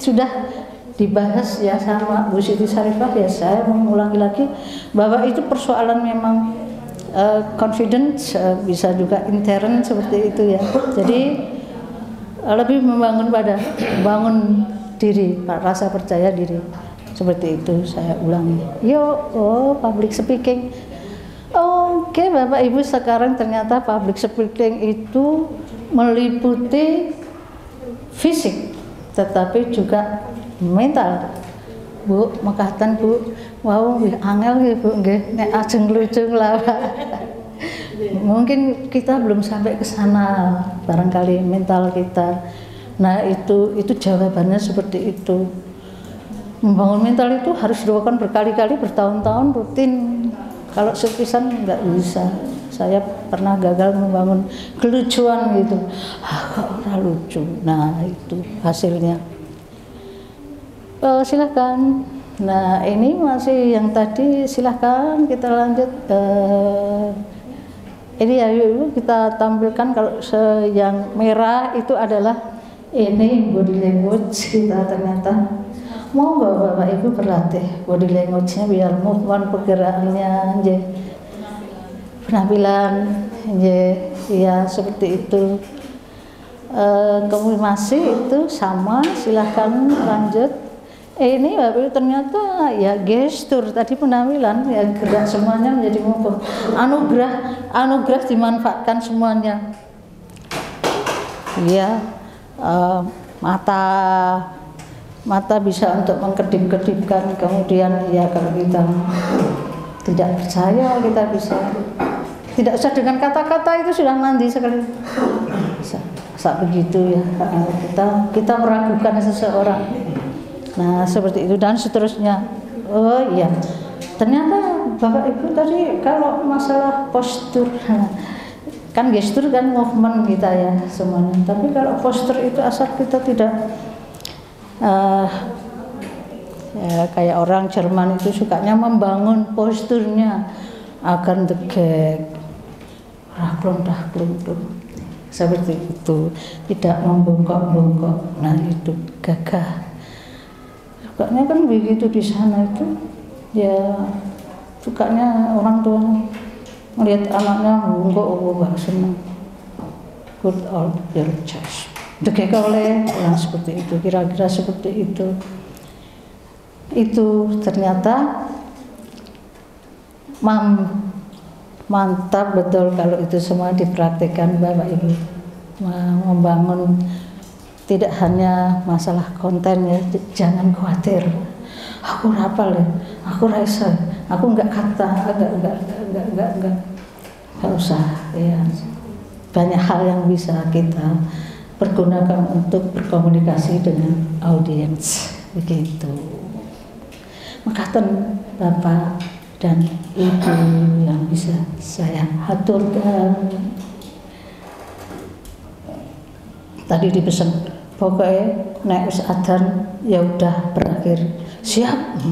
sudah dibahas ya sama Bu Siti Syarifah, ya saya mengulangi lagi bahwa itu persoalan memang confidence, bisa juga intern seperti itu ya. Jadi lebih membangun pada bangun diri, rasa percaya diri, seperti itu saya ulangi. Public speaking. Oke, Bapak Ibu, sekarang ternyata public speaking itu meliputi fisik tetapi juga mental. Bu, makatan Bu, wow, angel nggih Bu, nggih nek ajeng lucu lah. Mungkin kita belum sampai ke sana barangkali mental kita. Nah, itu jawabannya seperti itu. Membangun mental itu harus dilakukan berkali-kali, bertahun-tahun rutin. Kalau sepisan nggak bisa. Saya pernah gagal membangun kelucuan gitu. Kok ora lucu. Nah, itu hasilnya. Silahkan. Nah, ini masih yang tadi, silahkan kita lanjut. Ini ya, yuk kita tampilkan. Kalau yang merah itu adalah ini body language kita ternyata. Mau nggak Bapak Ibu berlatih body language-nya biar movement pergerakannya, penampilan, ya seperti itu. Komunikasi itu sama, silahkan lanjut. Ini Bapak Ibu ternyata ya gestur tadi penampilan ya, gerak semuanya menjadi movement. Anugerah dimanfaatkan semuanya. Ya, mata bisa untuk mengkedip-kedipkan, kemudian ya kalau kita tidak percaya kita bisa, tidak usah dengan kata-kata itu sudah mandi sekali. Saat begitu ya, kita meragukan seseorang. Nah, seperti itu dan seterusnya. Oh iya, ternyata Bapak Ibu tadi kalau masalah postur, kan gestur kan movement kita ya semuanya. Tapi kalau postur itu asal kita tidak ya, kayak orang Jerman itu sukanya membangun posturnya agar tegak, raklon seperti itu, tidak membongkok-bongkok. Nah, itu gagah. Sukanya kan begitu di sana itu, ya sukanya orang tua melihat anaknya bongkok, senang. Good old your chest. Degek oleh yang seperti itu, kira-kira seperti itu. Itu ternyata mantap betul kalau itu semua dipraktikkan Bapak Ibu. Membangun tidak hanya masalah konten ya, jangan khawatir. Aku rapal ya, aku rasa, aku enggak kata, enggak usah ya. Banyak hal yang bisa kita pergunakan untuk berkomunikasi dengan audiens begitu. Makaten Bapak dan Ibu yang bisa saya haturkan. Tadi dipesan pokoknya nek wis adzan ya udah berakhir. Siap.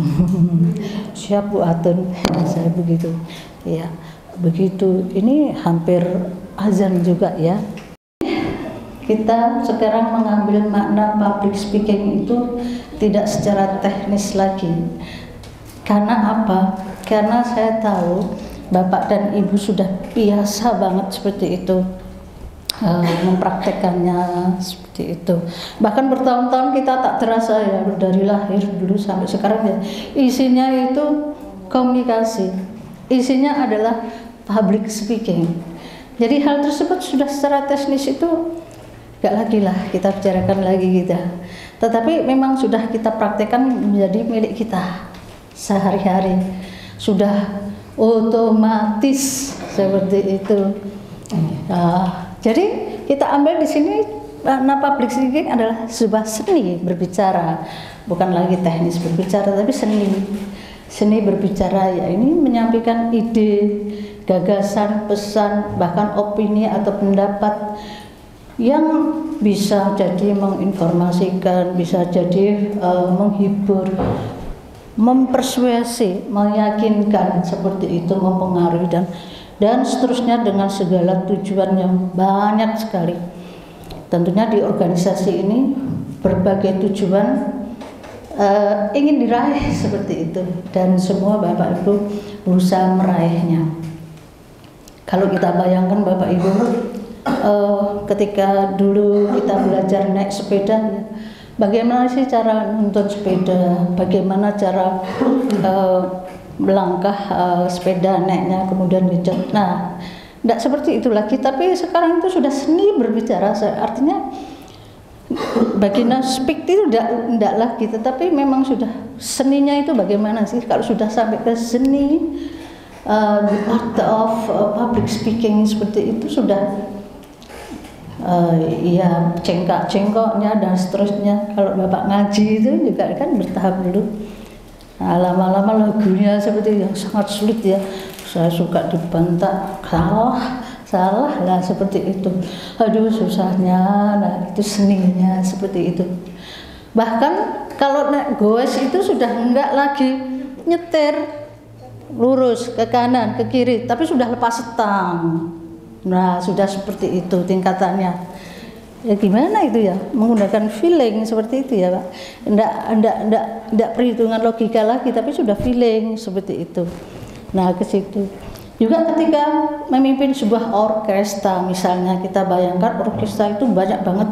Siap Bu Atun. Saya begitu. Ya, begitu. Ini hampir azan juga ya. Kita sekarang mengambil makna public speaking itu tidak secara teknis lagi. Karena apa? Karena saya tahu Bapak dan Ibu sudah biasa banget seperti itu, mempraktekannya seperti itu. Bahkan bertahun-tahun kita tak terasa ya, dari lahir dulu sampai sekarang ya. Isinya itu komunikasi, isinya adalah public speaking. Jadi hal tersebut sudah secara teknis itu gak lagi lah kita bicarakan lagi kita, tetapi memang sudah kita praktekkan menjadi milik kita sehari-hari, sudah otomatis seperti itu. Jadi kita ambil di sini makna public speaking adalah sebuah seni berbicara, bukan lagi teknis berbicara, tapi seni berbicara ya, ini menyampaikan ide, gagasan, pesan, bahkan opini atau pendapat yang bisa jadi menginformasikan, bisa jadi menghibur, mempersuasi, meyakinkan, seperti itu, mempengaruhi dan seterusnya dengan segala tujuan yang banyak sekali. Tentunya di organisasi ini berbagai tujuan ingin diraih seperti itu, dan semua Bapak Ibu berusaha meraihnya. Kalau kita bayangkan Bapak Ibu, ketika dulu kita belajar naik sepeda, ya, bagaimana sih cara nuntun sepeda, bagaimana cara melangkah sepeda naiknya, kemudian genjot. Nah, tidak seperti itu lagi, tapi sekarang itu sudah seni berbicara, artinya bagian speak itu tidak lagi, tetapi memang sudah seninya itu bagaimana sih kalau sudah sampai ke seni the art of public speaking seperti itu sudah ya cengkok-cengkoknya dan seterusnya. Kalau Bapak ngaji itu juga kan bertahap dulu. Nah, lama-lama lagunya seperti yang sangat sulit ya, saya suka dibantak, salah lah seperti itu, aduh susahnya. Nah, itu seninya seperti itu. Bahkan kalau naik goes itu sudah enggak lagi nyetir lurus ke kanan ke kiri, tapi sudah lepas setang. Nah, sudah seperti itu tingkatannya. Ya gimana itu ya, menggunakan feeling seperti itu ya Pak. Enggak perhitungan logika lagi, tapi sudah feeling seperti itu. Nah, ke situ. Juga ketika memimpin sebuah orkestra, misalnya kita bayangkan orkestra itu banyak banget,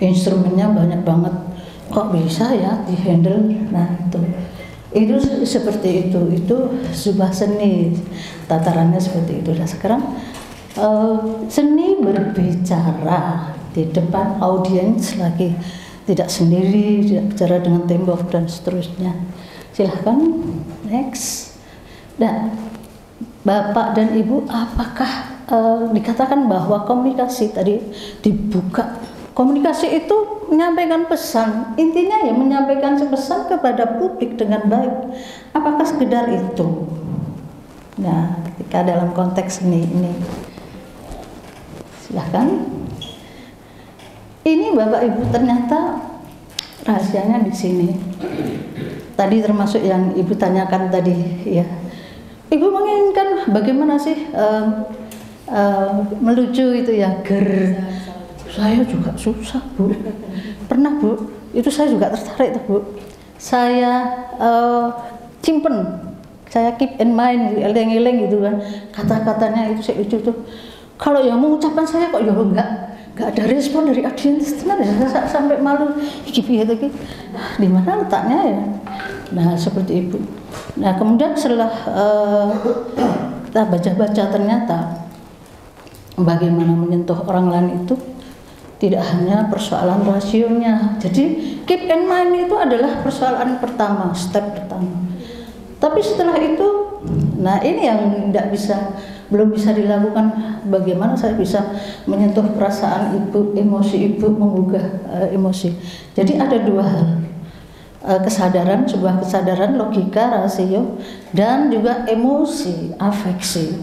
instrumennya banyak banget, kok bisa ya dihandle. Nah, itu seperti itu sebuah seni, tatarannya seperti itu. Nah, sekarang seni berbicara di depan audiens lagi, tidak sendiri, tidak bicara dengan tembok dan seterusnya. Silahkan next. Nah, Bapak dan Ibu, apakah dikatakan bahwa komunikasi tadi dibuka? Komunikasi itu menyampaikan pesan, intinya ya menyampaikan pesan kepada publik dengan baik. Apakah sekedar itu? Nah, ketika dalam konteks ini silahkan. Ini Bapak Ibu, ternyata rahasianya di sini. Tadi termasuk yang Ibu tanyakan tadi ya. Ibu menginginkan bagaimana sih melucu itu ya, saya juga susah Bu, pernah Bu, itu saya juga tertarik tuh Bu, saya simpen, saya keep in mind, eleng-eleng gitu kan, kata-katanya itu saya lucu tuh. Kalau yang mengucapkan saya kok ya enggak ada respon dari audiens, saya sampai malu, gitu di mana letaknya ya. Nah, seperti itu. Nah, kemudian setelah kita baca-baca, ternyata bagaimana menyentuh orang lain itu tidak hanya persoalan rasionya. Jadi keep in mind itu adalah persoalan pertama, step pertama. Tapi setelah itu, nah ini yang belum bisa dilakukan. Bagaimana saya bisa menyentuh perasaan Ibu, emosi Ibu, menggugah emosi. Jadi ada dua hal. Kesadaran, sebuah kesadaran logika, rasio, dan juga emosi, afeksi.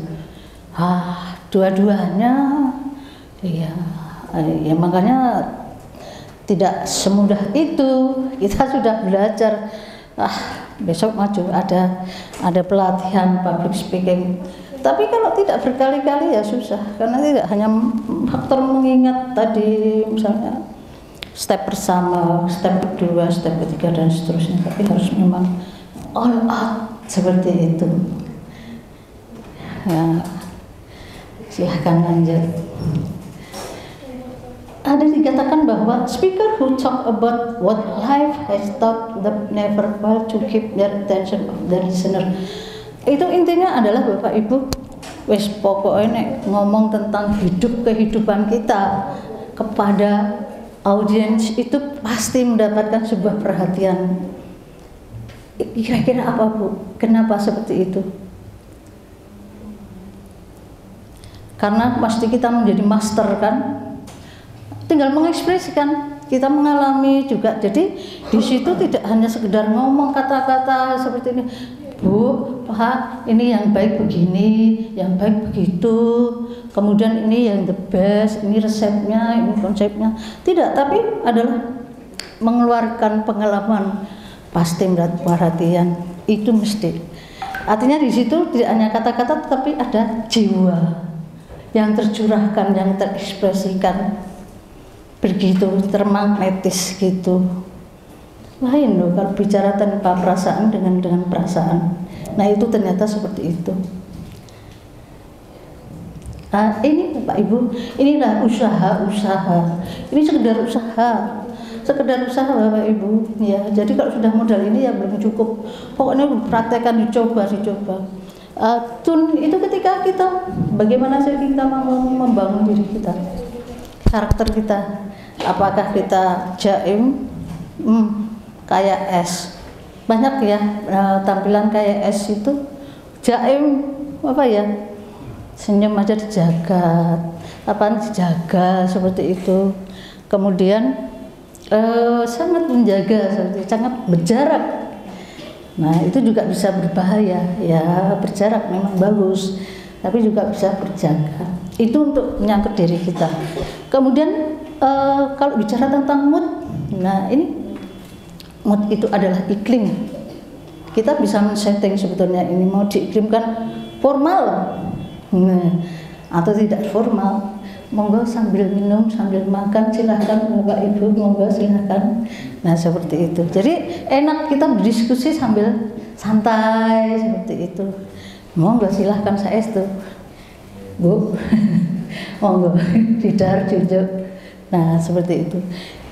Dua-duanya ya makanya tidak semudah itu. Kita sudah belajar, besok maju ada pelatihan public speaking. Tapi kalau tidak berkali-kali ya susah, karena tidak hanya faktor mengingat tadi misalnya step pertama, step kedua, step ketiga dan seterusnya, tapi harus memang all out seperti itu. Ya, silahkan lanjut. Ada dikatakan bahwa speaker who talk about what life has taught them never fail to keep their attention of the listener. Itu intinya adalah Bapak Ibu, wis pokoknya ngomong tentang kehidupan kita kepada audiens itu pasti mendapatkan sebuah perhatian. Kira-kira apa Bu? Kenapa seperti itu? Karena pasti kita menjadi master kan, tinggal mengekspresikan, kita mengalami juga. Jadi di situ tidak hanya sekedar ngomong kata-kata seperti ini, Bu, Pak, ini yang baik begini, yang baik begitu, kemudian ini yang the best, ini resepnya, ini konsepnya. Tidak, tapi adalah mengeluarkan pengalaman, pasti mendapat perhatian, itu mesti. Artinya di situ tidak hanya kata-kata, tetapi ada jiwa yang tercurahkan, yang terekspresikan, begitu termagnetis gitu. lain loh kalau bicara tanpa perasaan dengan perasaan. Nah itu ternyata seperti itu. Ini Bapak Ibu, inilah usaha. Ini sekedar usaha Bapak Ibu ya. Jadi kalau sudah modal ini ya belum cukup. Pokoknya praktekkan, dicoba. Tun itu ketika kita bagaimana sih kita mau membangun diri kita, karakter kita. Apakah kita jaim kayak es, banyak ya tampilan kayak es itu jaim apa ya, senyum aja dijaga, apaan dijaga seperti itu. Kemudian sangat menjaga, sangat berjarak. Nah itu juga bisa berbahaya ya, berjarak memang bagus, tapi juga bisa berjaga. Itu untuk menyangkut diri kita. Kemudian kalau bicara tentang mood, nah ini mood itu adalah iklim. Kita bisa men-setting sebetulnya ini mau diiklimkan formal atau tidak formal. Monggo sambil minum, sambil makan, silahkan Bapak Ibu, monggo silahkan. Nah seperti itu. Jadi enak kita berdiskusi sambil santai seperti itu. Monggo silahkan saestu, Bu. Monggo didar jujuk. Nah seperti itu.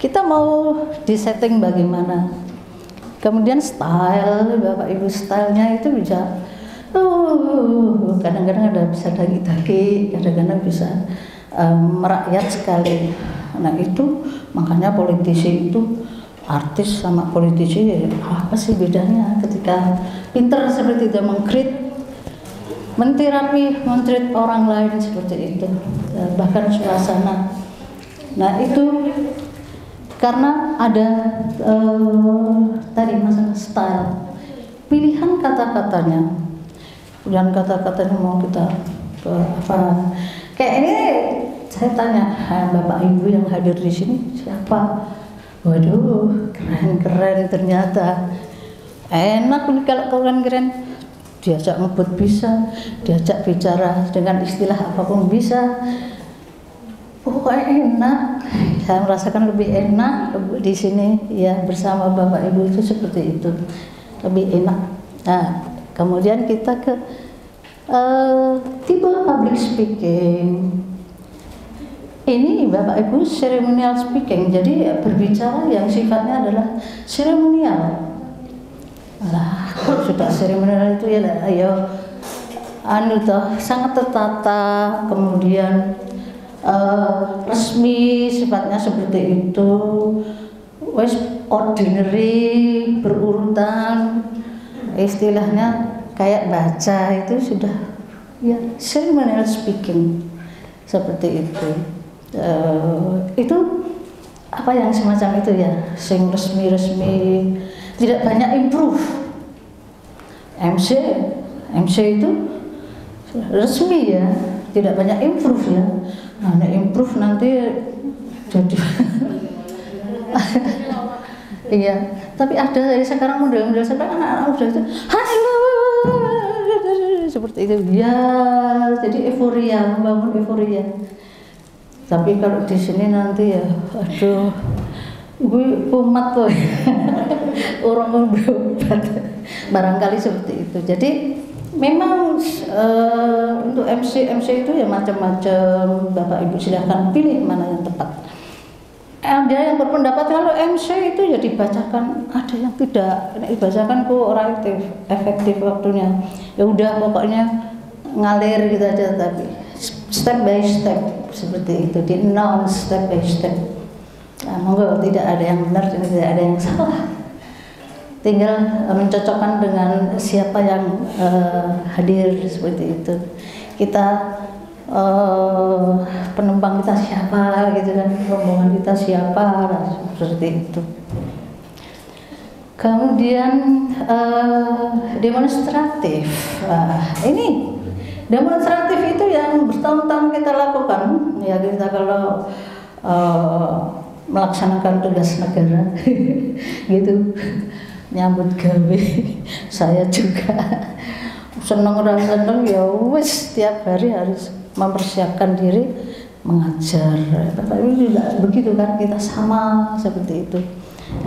Kita mau disetting bagaimana. Kemudian style Bapak Ibu, stylenya itu bisa kadang-kadang ada bisa daki-daki, kadang-kadang bisa merakyat sekali. Nah itu makanya politisi itu, artis sama politisi apa sih bedanya ketika pinter seperti itu mentreat orang lain seperti itu, bahkan suasana. Nah itu karena ada tadi masalah style, pilihan kata-katanya, dan kata-katanya mau kita apa. Kayak ini saya tanya Bapak Ibu yang hadir di sini siapa? Waduh, keren ternyata. Enak nih kalau keren. Diajak ngebut bisa, diajak bicara dengan istilah apapun bisa. Pokoknya enak. Saya merasakan lebih enak di sini ya bersama Bapak Ibu itu seperti itu. Lebih enak. Nah, kemudian kita ke tipe public speaking. Ini Bapak Ibu ceremonial speaking, jadi berbicara yang sifatnya adalah seremonial. Lah, kalau sudah seremonial itu ya ayo sangat tertata, kemudian resmi sifatnya seperti itu. Wes ordinary berurutan, istilahnya kayak baca itu sudah ya ceremonial speaking seperti itu. Itu apa yang semacam itu ya, sing resmi tidak banyak improve. MC itu resmi ya, tidak banyak improve ya. Nah improve nanti jadi iya, tapi ada sekarang model-model sekarang anak-anak udah itu halo seperti itu ya, jadi euforia, membangun euforia. Tapi kalau di sini nanti ya aduh gue umat tuh orang berobat barangkali seperti itu. Jadi memang untuk MC itu ya macam-macam. Bapak Ibu silahkan pilih mana yang tepat. Ada yang berpendapat kalau MC itu ya dibacakan, ada yang tidak dibacakan kok orang efektif waktunya. Ya udah pokoknya ngalir gitu aja, tapi step by step seperti itu, di announce step by step. Nah, monggo tidak ada yang benar dan tidak ada yang salah. Tinggal mencocokkan dengan siapa yang hadir seperti itu. Kita penumpang kita siapa gitu kan, rombongan kita siapa, seperti itu. Kemudian demonstratif. Ini demonstratif itu yang bertahun-tahun kita lakukan ya, kita kalau melaksanakan tugas negara gitu, nyambut gawe. Saya juga seneng ya wis tiap hari harus mempersiapkan diri mengajar. Tapi juga begitu kan, kita sama seperti itu.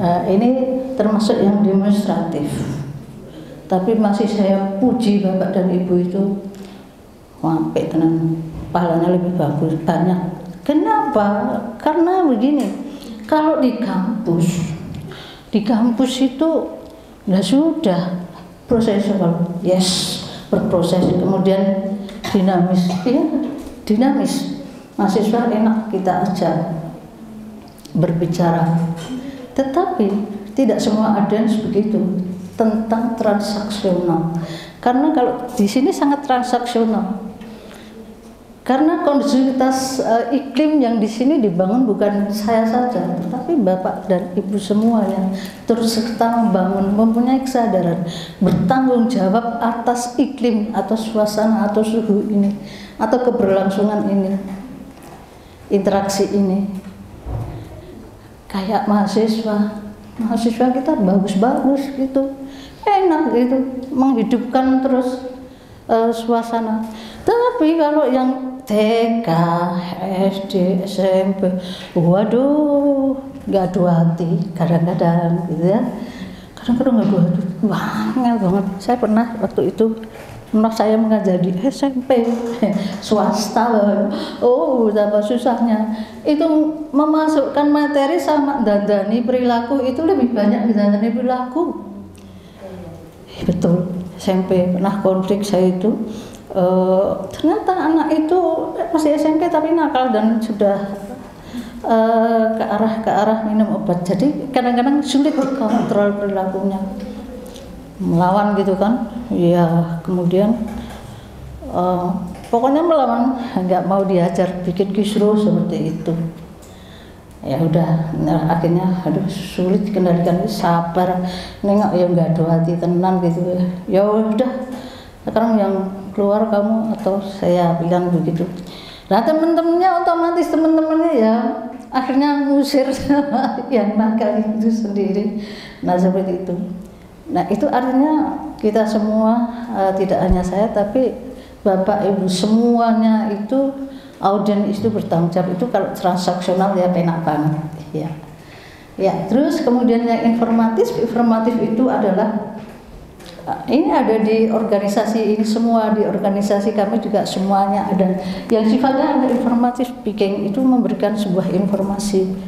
Ini termasuk yang demonstratif, tapi masih saya puji Bapak dan Ibu itu sampai tenang, pahalanya lebih bagus, banyak. Kenapa? Karena begini, kalau di kampus itu sudah prosesual, yes, berproses, kemudian dinamis, ya, dinamis. Mahasiswa enak kita ajak berbicara, tetapi tidak semua audiens begitu tentang transaksional. Karena kalau di sini sangat transaksional, karena kondusivitas iklim yang di sini dibangun bukan saya saja, tetapi Bapak dan Ibu semuanya terus serta membangun, mempunyai kesadaran, bertanggung jawab atas iklim atau suasana atau suhu ini atau keberlangsungan ini, interaksi ini. Kayak mahasiswa kita bagus-bagus gitu, enak gitu, menghidupkan terus suasana. Tapi kalau yang TK, SD, SMP, waduh, nggak adu hati kadang-kadang gitu ya. Kadang-kadang nggak adu hati, banget banget. Saya pernah waktu itu saya mengajar di SMP swasta, betapa susahnya itu memasukkan materi sama dandani perilaku, itu lebih banyak dandani perilaku. Betul, SMP pernah konflik saya itu. Ternyata anak itu masih SMP tapi nakal dan sudah ke arah minum obat. Jadi kadang-kadang sulit dikontrol perilakunya, melawan gitu kan. Ya kemudian pokoknya melawan, nggak mau diajar, bikin kisruh seperti itu. Ya udah, akhirnya aduh sulit dikendalikan, sabar, nengok ya nggak ada hati tenan gitu. Ya udah, sekarang yang keluar kamu atau saya bilang begitu. Nah teman-temannya otomatis teman-temannya ya akhirnya ngusir yang nakal itu sendiri. Nah seperti itu. Nah itu artinya kita semua, tidak hanya saya tapi Bapak Ibu semuanya itu, audien itu bertanggung jawab. Itu kalau transaksional ya penak banget ya. Ya terus kemudian yang informatif itu adalah ini ada di organisasi ini semua, di organisasi kami juga semuanya ada yang sifatnya ada informatif speaking, itu memberikan sebuah informasi,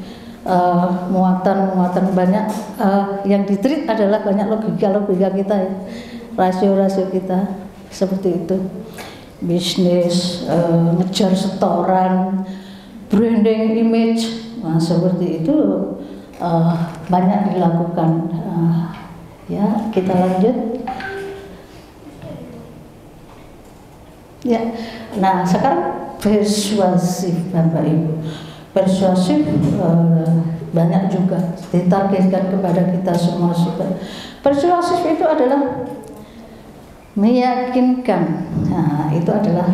muatan banyak, yang ditreat adalah banyak logika kita ya, rasio kita seperti itu, bisnis, ngejar setoran, branding image, nah seperti itu banyak dilakukan. Ya, kita lanjut. Ya, nah sekarang persuasif Bapak Ibu. Persuasif banyak juga ditargetkan kepada kita semua. Persuasif itu adalah meyakinkan. Nah, itu adalah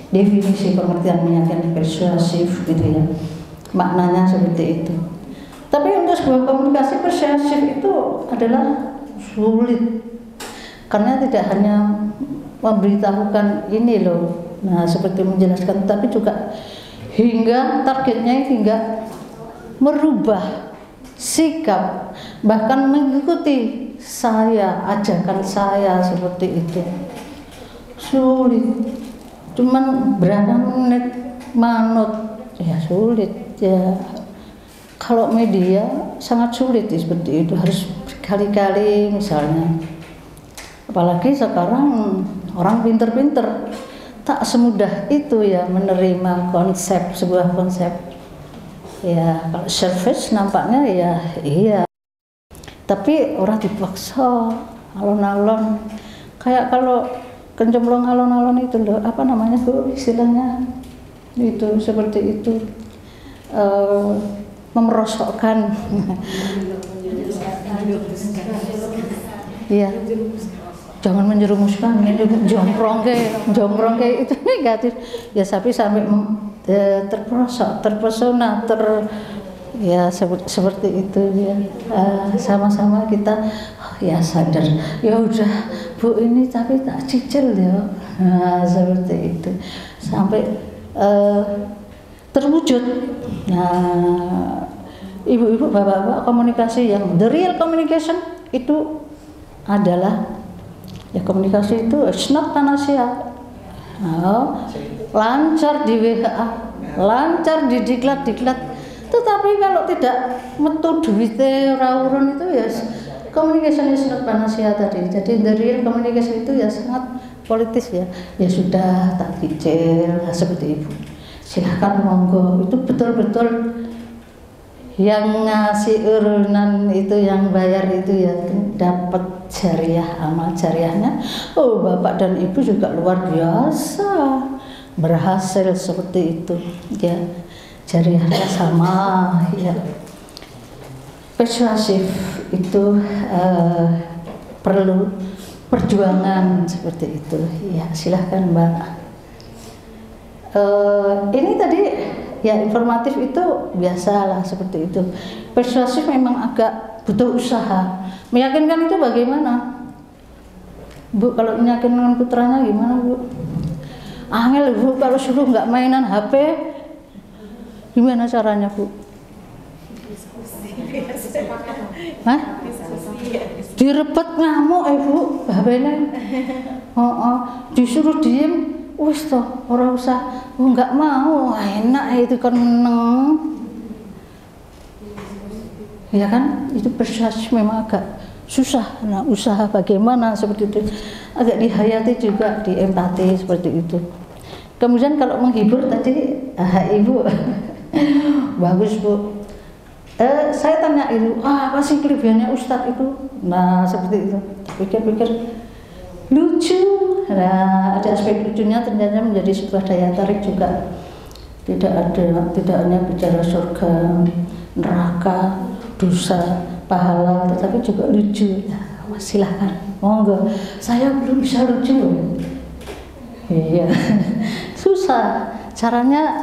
definisi pengertian meyakinkan, persuasif gitu ya. Maknanya seperti itu. Tapi untuk sebuah komunikasi persuasif itu adalah sulit, karena tidak hanya memberitahukan ini loh, nah seperti menjelaskan, tapi juga hingga targetnya hingga merubah sikap, bahkan mengikuti ajakan saya seperti itu. Sulit, cuman berapa menit manut ya sulit ya. Kalau media sangat sulit seperti itu, harus berkali-kali misalnya. Apalagi sekarang orang pinter-pinter, tak semudah itu ya menerima sebuah konsep. Ya kalau service nampaknya ya iya, tapi orang dipaksa alon-alon. Kayak kalau kencemplung alon-alon itu loh, apa namanya Bu istilahnya, itu seperti itu. Memerosokkan, iya, jangan menjerumuskan, jongkrong kayak itu negatif, ya tapi sampai terpesona, ya seperti itu ya. Sama-sama kita ya sadar, ya udah Bu ini tapi tak cicil ya, seperti itu sampai terwujud. Nah, ibu-ibu, bapak-bapak, komunikasi yang the real communication itu adalah ya komunikasi itu it's not panacea. Lancar di WA, lancar di diklat-diklat. Tetapi kalau tidak metu duwite ora urun itu ya communication is not panacea tadi. Jadi the real communication itu ya sangat politis ya. Ya sudah tak kicil seperti ibu. Silahkan monggo, itu betul-betul yang ngasih urunan itu, yang bayar itu ya dapat jariah, amal jariahnya. Oh, bapak dan ibu juga luar biasa berhasil seperti itu ya, jariahnya sama ya. Persuasif itu perlu perjuangan seperti itu ya. Silahkan Mbak. Ini tadi ya informatif itu biasalah seperti itu. Persuasif memang agak butuh usaha. Meyakinkan itu bagaimana? Bu, kalau meyakinkan putranya gimana Bu? Angel Bu, kalau suruh nggak mainan HP, gimana caranya Bu? Hah? Direbet ngamuk Bu, HP-nya. Disuruh diem. Wis toh, ora usah, nggak mau, enak itu kan meneng, ya kan? Itu persuasif memang agak susah. Nah, usaha bagaimana seperti itu, agak dihayati juga, diempati seperti itu. Kemudian kalau menghibur tadi, ibu, bagus Bu. Saya tanya ibu, apa sih kelebihannya Ustadz itu? Nah seperti itu, pikir-pikir. Lucu, nah ada aspek lucunya, ternyata menjadi sebuah daya tarik juga. Tidak hanya bicara surga, neraka, dosa, pahala, tetapi juga lucu. Ya, silahkan, monggo. Saya belum bisa lucu. Iya, susah. Caranya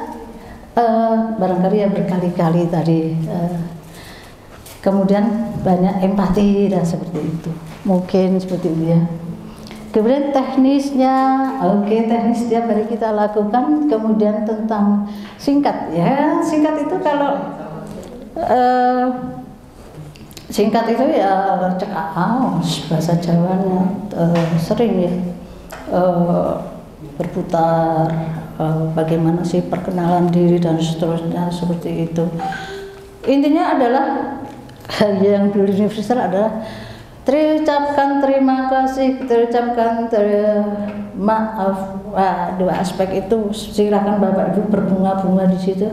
barangkali ya berkali-kali tadi. Kemudian banyak empati dan seperti itu. Mungkin seperti itu ya. Kemudian teknisnya, oke, teknis setiap hari kita lakukan. Kemudian tentang singkat, ya singkat itu kalau singkat itu ya bahasa Jawanya sering ya berputar, bagaimana sih perkenalan diri dan seterusnya seperti itu. Intinya adalah yang universal adalah terucapkan terima kasih, terucapkan maaf. Dua aspek itu silakan Bapak Ibu berbunga-bunga di situ.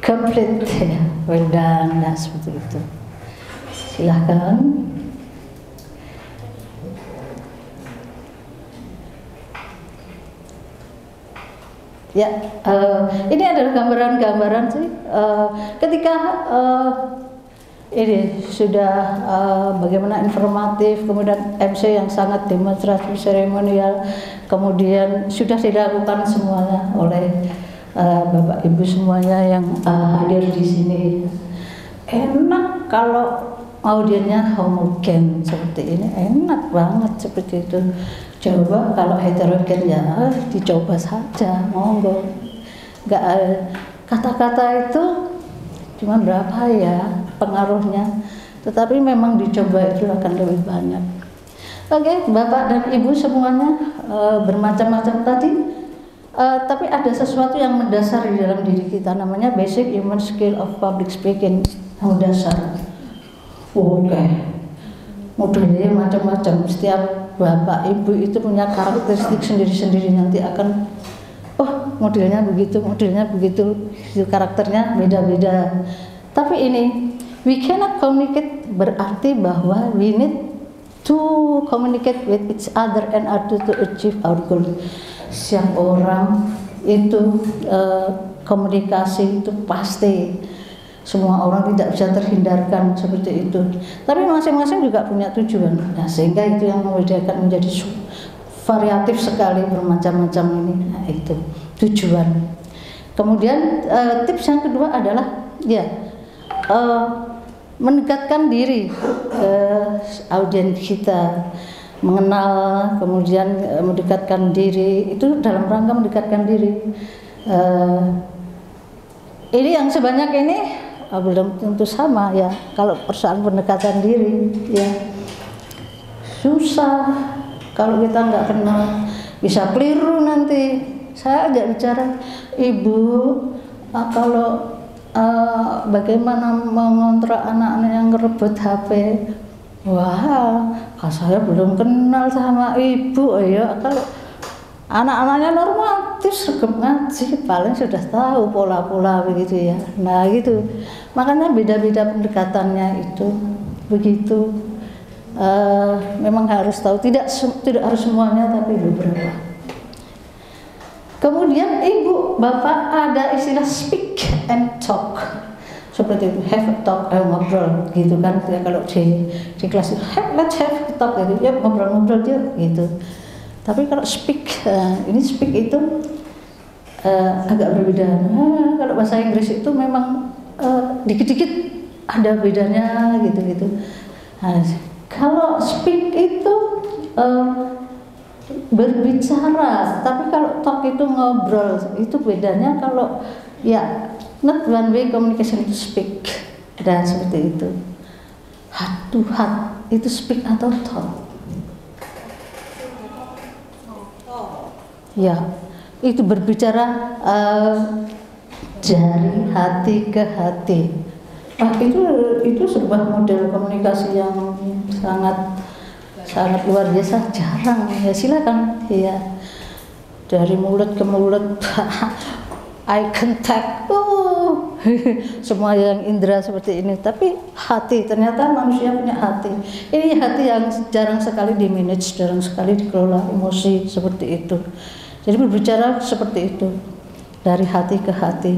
Complete ya, well done, nah, seperti itu. Silahkan. Ya, ini adalah gambaran-gambaran sih. Ketika ini sudah bagaimana informatif, kemudian MC yang sangat demonstratif seremonial, kemudian sudah dilakukan semuanya oleh Bapak Ibu semuanya yang hadir di sini. Enak kalau audiennya homogen seperti ini, enak banget seperti itu. Coba kalau heterogen ya dicoba saja, monggo. Nggak kata-kata itu cuma berapa ya pengaruhnya, tetapi memang dicoba itu akan lebih banyak. Oke, Bapak dan Ibu semuanya bermacam-macam tadi, tapi ada sesuatu yang mendasar di dalam diri kita, namanya basic human skill of public speaking, yang dasar. Oke, modelnya macam-macam. Setiap Bapak Ibu itu punya karakteristik sendiri-sendiri, nanti akan modelnya begitu, karakternya beda-beda. Tapi ini, we cannot communicate berarti bahwa we need to communicate with each other and other to achieve our goal. Setiap orang itu komunikasi itu pasti, semua orang tidak bisa terhindarkan seperti itu. Tapi masing-masing juga punya tujuan. Nah, sehingga itu yang membedakan menjadi variatif sekali, bermacam-macam ini. Nah, itu tujuan. Kemudian tips yang kedua adalah mendekatkan diri ke audiens kita, mengenal, kemudian mendekatkan diri, itu dalam rangka mendekatkan diri. Ini yang sebanyak ini belum tentu sama ya. Kalau persoalan pendekatan diri ya susah kalau kita nggak kenal, bisa keliru nanti. Saya ajak bicara, ibu kalau bagaimana mengontrol anak-anak yang ngerebut HP. Wah, saya belum kenal sama ibu ya. Kalau anak-anaknya normatif, sergap ngaji, paling sudah tahu pola-pola begitu ya. Nah gitu, makanya beda-beda pendekatannya itu begitu. Memang harus tahu, tidak harus semuanya tapi beberapa. Kemudian ibu bapak ada istilah speak and talk, seperti itu, have a talk, ngobrol gitu kan ya. Kalau di kelas itu let's have a talk gitu ya, ngobrol-ngobrol dia gitu. Tapi kalau speak, ini speak itu agak berbeda. Kalau bahasa Inggris itu memang dikit-dikit ada bedanya gitu-gitu. Nah, kalau speak itu berbicara, tapi kalau talk itu ngobrol. Itu bedanya. Kalau ya not one way communication itu speak, dan seperti itu. Heart to heart itu speak atau talk. Ya, itu berbicara dari hati ke hati. Itu sebuah model komunikasi yang sangat luar biasa, jarang ya. Silakan ya, dari mulut ke mulut, eye contact, semua yang indera seperti ini. Tapi hati, ternyata manusia punya hati. Ini hati yang jarang sekali di manage, jarang sekali dikelola, emosi seperti itu. Jadi berbicara seperti itu, dari hati ke hati.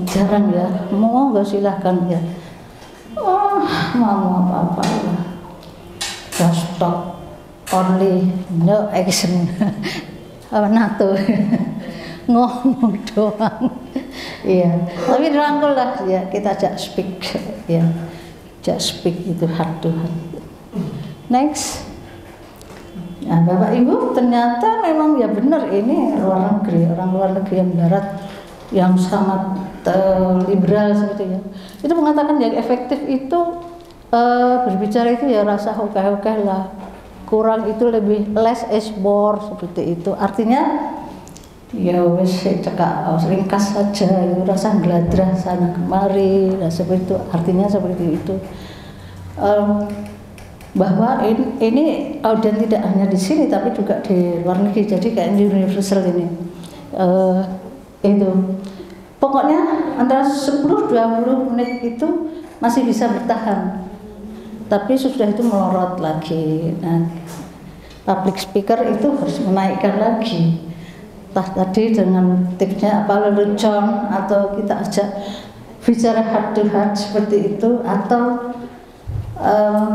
Jarang ya. Mau nggak, silahkan ya. Mau apa-apa lah. Just talk only, no action. NATO ngomong doang. Iya, tapi dirangkul lah ya, kita ajak speak ya. Ajak speak itu heart to heart. Next. Nah, Bapak Ibu, ternyata memang ya benar, ini orang luar negeri yang barat yang sangat liberal seperti ya. Itu mengatakan yang efektif itu berbicara itu ya rasa oke-oke lah, kurang itu lebih less is more seperti itu. Artinya ya wes cekak ringkas saja, rasa geladrah sana kemari, nah seperti itu. Artinya seperti itu. Bahwa ini dan tidak hanya di sini tapi juga di luar negeri. Jadi kayak universal ini. Itu pokoknya antara 10-20 menit itu masih bisa bertahan. Tapi sudah itu melorot lagi. Nah, public speaker itu harus menaikkan lagi. Tadi dengan tipsnya apa, lelucon, atau kita ajak bicara heart to heart seperti itu. Atau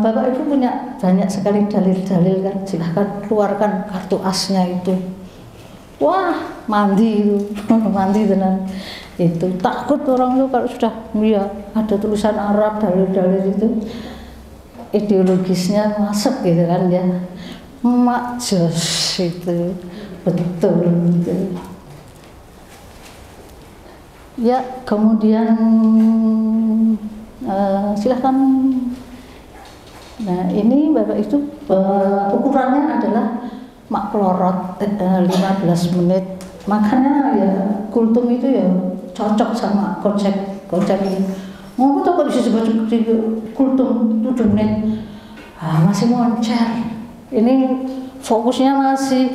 Bapak Ibu punya banyak sekali dalil-dalil kan, silahkan keluarkan kartu asnya itu. Wah, mandi itu, mandi dengan itu. Takut orang itu kalau sudah ya ada tulisan Arab, dalil-dalil itu. Ideologisnya masuk gitu kan ya, makjos itu betul gitu. Ya, kemudian silahkan. Nah ini Bapak itu ukurannya adalah maklorot 15 menit. Makanya ya kultum itu ya cocok sama konsep ini. Ngomong tuh kok bisa sebut kultum 7 menit, masih moncer. Ini fokusnya masih,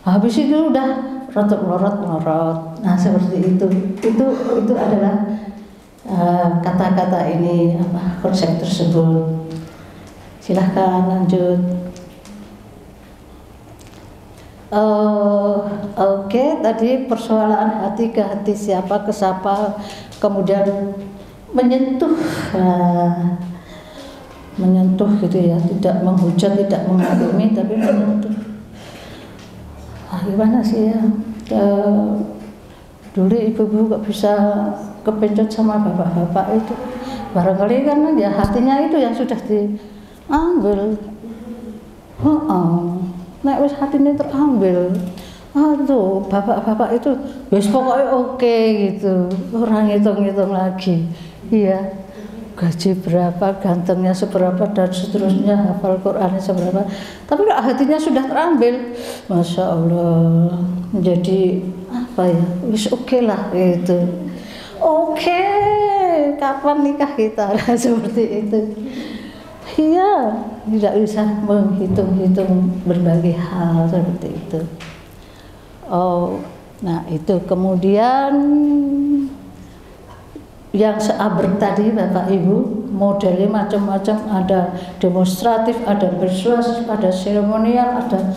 habis itu udah melorot. Nah seperti itu. Itu adalah kata-kata ini, konsep tersebut. Silahkan lanjut. Oke, tadi persoalan hati ke hati, siapa ke siapa, kemudian menyentuh gitu ya, tidak menghujat, tidak menghakimi, tapi menyentuh. Gimana sih ya, dulu ibu-ibu kok bisa kepencet sama bapak-bapak itu, barangkali karena ya hatinya itu yang sudah diambil. Nek wis hatinya terambil, tuh bapak-bapak itu wis pokoknya oke gitu, orang hitung-hitung lagi. Iya, gaji berapa, gantengnya seberapa dan seterusnya, hafal Qurannya seberapa. Tapi hatinya sudah terambil, Masya Allah, menjadi apa ya, wis oke lah gitu. Oke, kapan nikah kita? Seperti itu. Iya, tidak bisa menghitung-hitung berbagai hal seperti itu. Oh, nah itu kemudian yang seabrek tadi Bapak Ibu, modelnya macam-macam, ada demonstratif, ada persuasif, ada seremonial, ada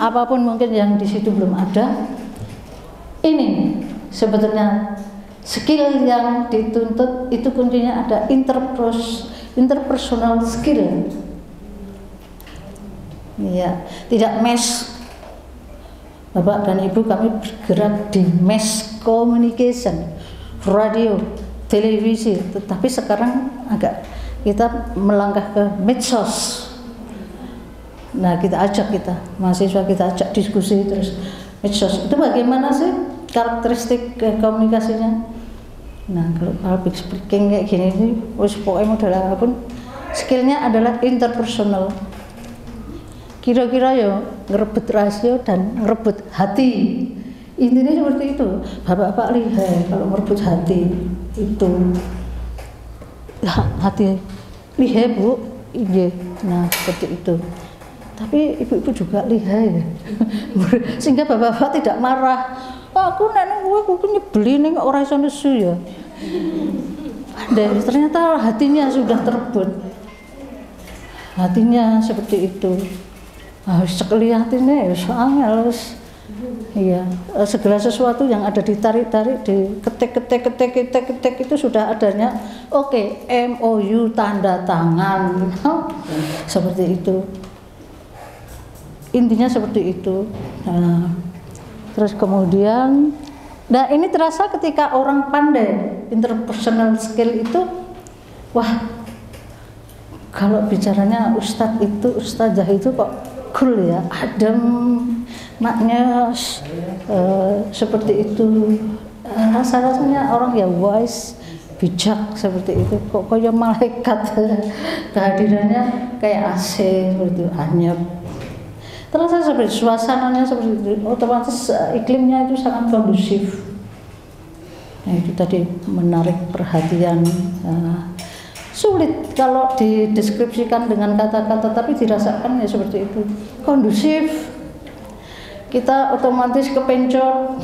apapun mungkin yang di situ belum ada. Ini sebetulnya skill yang dituntut itu kuncinya ada interpersonal skill. Ya, tidak mass. Bapak dan Ibu, kami bergerak di mass communication, radio, televisi, tetapi sekarang agak kita melangkah ke medsos. Nah, kita mahasiswa kita ajak diskusi terus medsos. Itu bagaimana sih karakteristik komunikasinya? Nah, kalau public speaking kayak gini nih, pokoknya modal apapun, skillnya adalah interpersonal. Kira-kira ya ngerebut rasio dan ngerebut hati. Intinya seperti itu. Bapak-bapak lihai kalau merebut hati itu. Hati lihai Bu, iya. Nah seperti itu. Tapi ibu-ibu juga lihai, sehingga bapak-bapak tidak marah. Aku nenek aku nyebelin nih orang iso nesu ya. Dan ternyata hatinya sudah terebut. Hatinya seperti itu. Sekali hatinya ya angel. Iya, segala sesuatu yang ada ditarik-tarik, diketik itu sudah adanya. Oke, MOU tanda tangan, seperti itu. Intinya seperti itu. Nah, terus kemudian, nah ini terasa ketika orang pandai interpersonal skill itu, wah, kalau bicaranya ustazah itu kok cool ya, adem, maknya seperti itu. Rasa-rasanya orang ya wise, bijak seperti itu. Kok kayak malaikat, kehadirannya kayak AC seperti itu, anyep. Terasa seperti suasananya seperti itu, otomatis iklimnya itu sangat kondusif. Nah itu tadi menarik perhatian. Sulit kalau dideskripsikan dengan kata-kata, tapi dirasakan ya seperti itu, kondusif. Kita otomatis kepencot,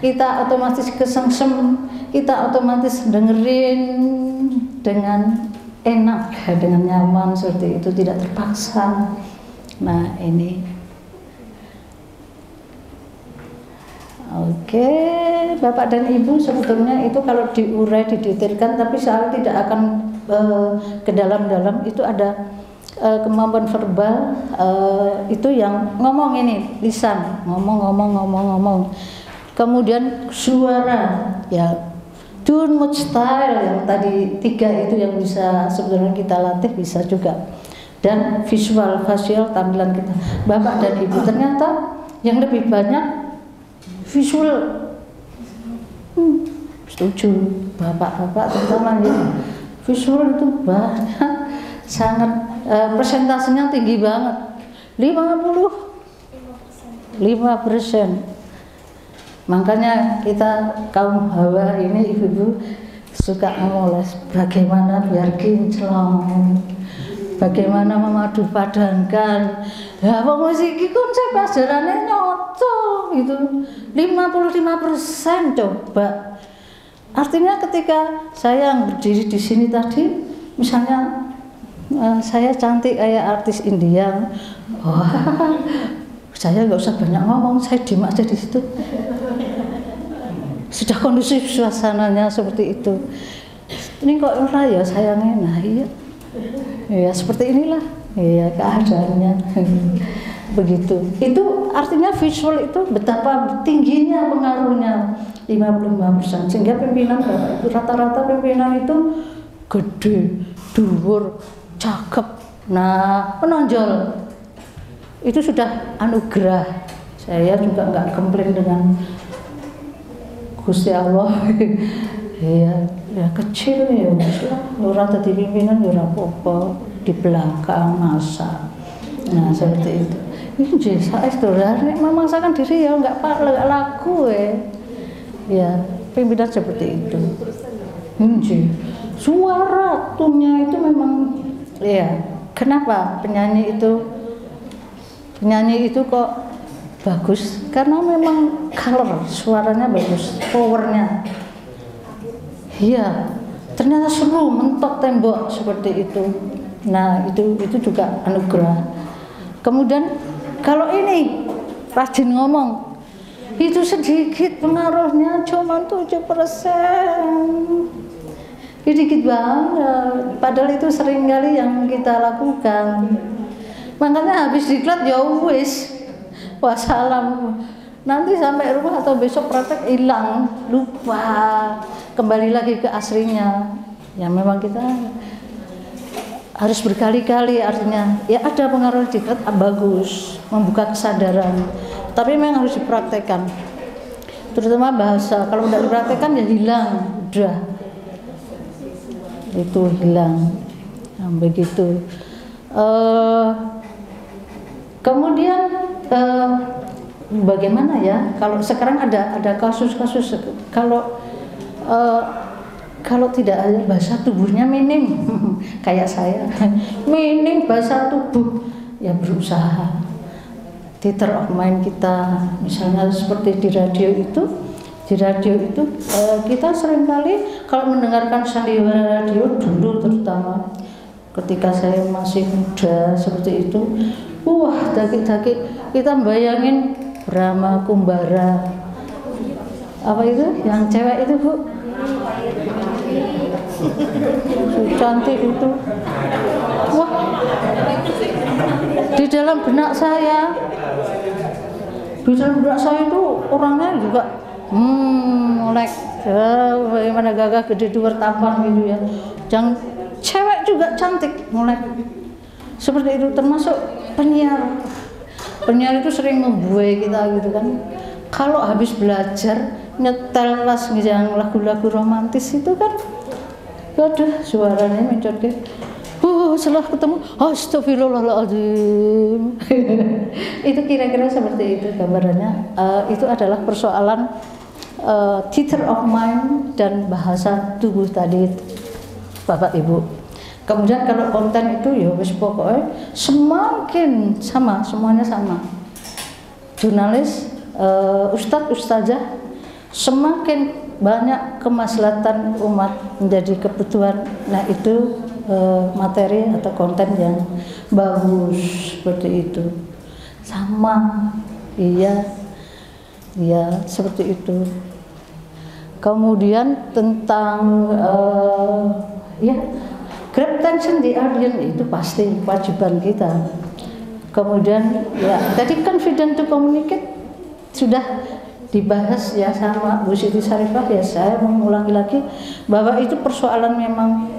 kita otomatis kesengsem, kita otomatis dengerin dengan enak, dengan nyaman seperti itu, tidak terpaksa. Nah ini oke, Bapak dan Ibu, sebetulnya itu kalau diurai, didetailkan, tapi saya tidak akan ke dalam-dalam. Itu ada kemampuan verbal, itu yang ngomong ini, lisan, ngomong. Kemudian suara, ya, tune, mood, style, yang tadi 3 itu yang bisa sebetulnya kita latih, bisa juga. Dan visual, facial, tampilan kita. Bapak dan Ibu, ternyata yang lebih banyak visual. Setuju, bapak-bapak terutama ya. Visual itu banyak, sangat persentasenya tinggi banget, 55%. Makanya kita kaum hawa ini, ibu-ibu suka memoles bagaimana biar kinclong, bagaimana memadu padankan. Ya musik itu konsep ajarannya nyoto itu 55% coba. Artinya ketika saya yang berdiri di sini tadi, misalnya saya cantik kayak artis India, wah, saya nggak usah banyak ngomong, saya diem aja di situ. Sudah kondusif suasananya seperti itu. Ini kok ora ya sayangnya, nah iya, ya seperti inilah, ya keadaannya. Begitu. Itu artinya visual itu betapa tingginya pengaruhnya, 55%. Sehingga pimpinan Bapak Ibu, rata-rata pimpinan itu gede, dhuwur, cakep, nah menonjol. Itu sudah anugerah, Saya juga nggak komplain dengan Gusti Allah. ya kecil ya wis lah, ora dadi pimpinan ya ora apa-apa, di belakang masak. Nah seperti itu. Ini saestu nek memaksakan diri ya nggak laku ya pimpinan seperti itu. Suara tunnya itu memang ya. Kenapa penyanyi itu kok bagus? Karena memang color suaranya bagus, powernya. Iya, ternyata seru mentok tembok seperti itu. Nah itu juga anugerah. Kemudian kalau ini rajin ngomong, itu sedikit pengaruhnya cuma 7%. Dikit banget, padahal itu sering kali yang kita lakukan. Makanya habis diklat ya wis, wassalam. Nanti sampai rumah atau besok praktek hilang, lupa, kembali lagi ke aslinya. Ya memang kita harus berkali-kali, artinya ya ada pengaruh diklat bagus, membuka kesadaran, tapi memang harus dipraktekkan, terutama bahasa. Kalau tidak dipraktekkan ya hilang, udah itu hilang. Nah, begitu. Kemudian bagaimana ya kalau sekarang ada kasus-kasus kalau tidak ada bahasa tubuhnya minim kayak saya minim bahasa tubuh ya berusaha theater of mind kita, misalnya seperti di radio itu kita seringkali kalau mendengarkan sandiwara radio dulu, terutama ketika saya masih muda seperti itu, wah daki-daki kita bayangin Brahma Kumbara, apa itu yang cewek itu Bu, cantik itu, wah di dalam benak saya itu orangnya juga molek, bagaimana gagah gede dua tampan gitu ya, yang cewek juga cantik molek seperti itu. Termasuk penyiar itu sering membuai kita gitu kan, kalau habis belajar nyetel pas ngejang lagu-lagu romantis itu kan aduh suaranya mencot ke setelah ketemu astagfirullahaladzim. Itu kira-kira seperti itu gambarannya. Itu adalah persoalan theater of mind dan bahasa tubuh tadi Bapak Ibu. Kemudian kalau konten itu ya wis pokoknya semakin sama, semuanya sama. Jurnalis, ustadz, ustazah, semakin banyak kemaslahatan umat menjadi kebutuhan. Nah itu materi atau konten yang bagus seperti itu. Sama, iya seperti itu. Kemudian tentang ya grab attention di audience itu pasti kewajiban kita. Kemudian ya tadi confident to communicate sudah dibahas ya sama Bu Siti Sarifah, ya saya mengulangi lagi bahwa itu persoalan memang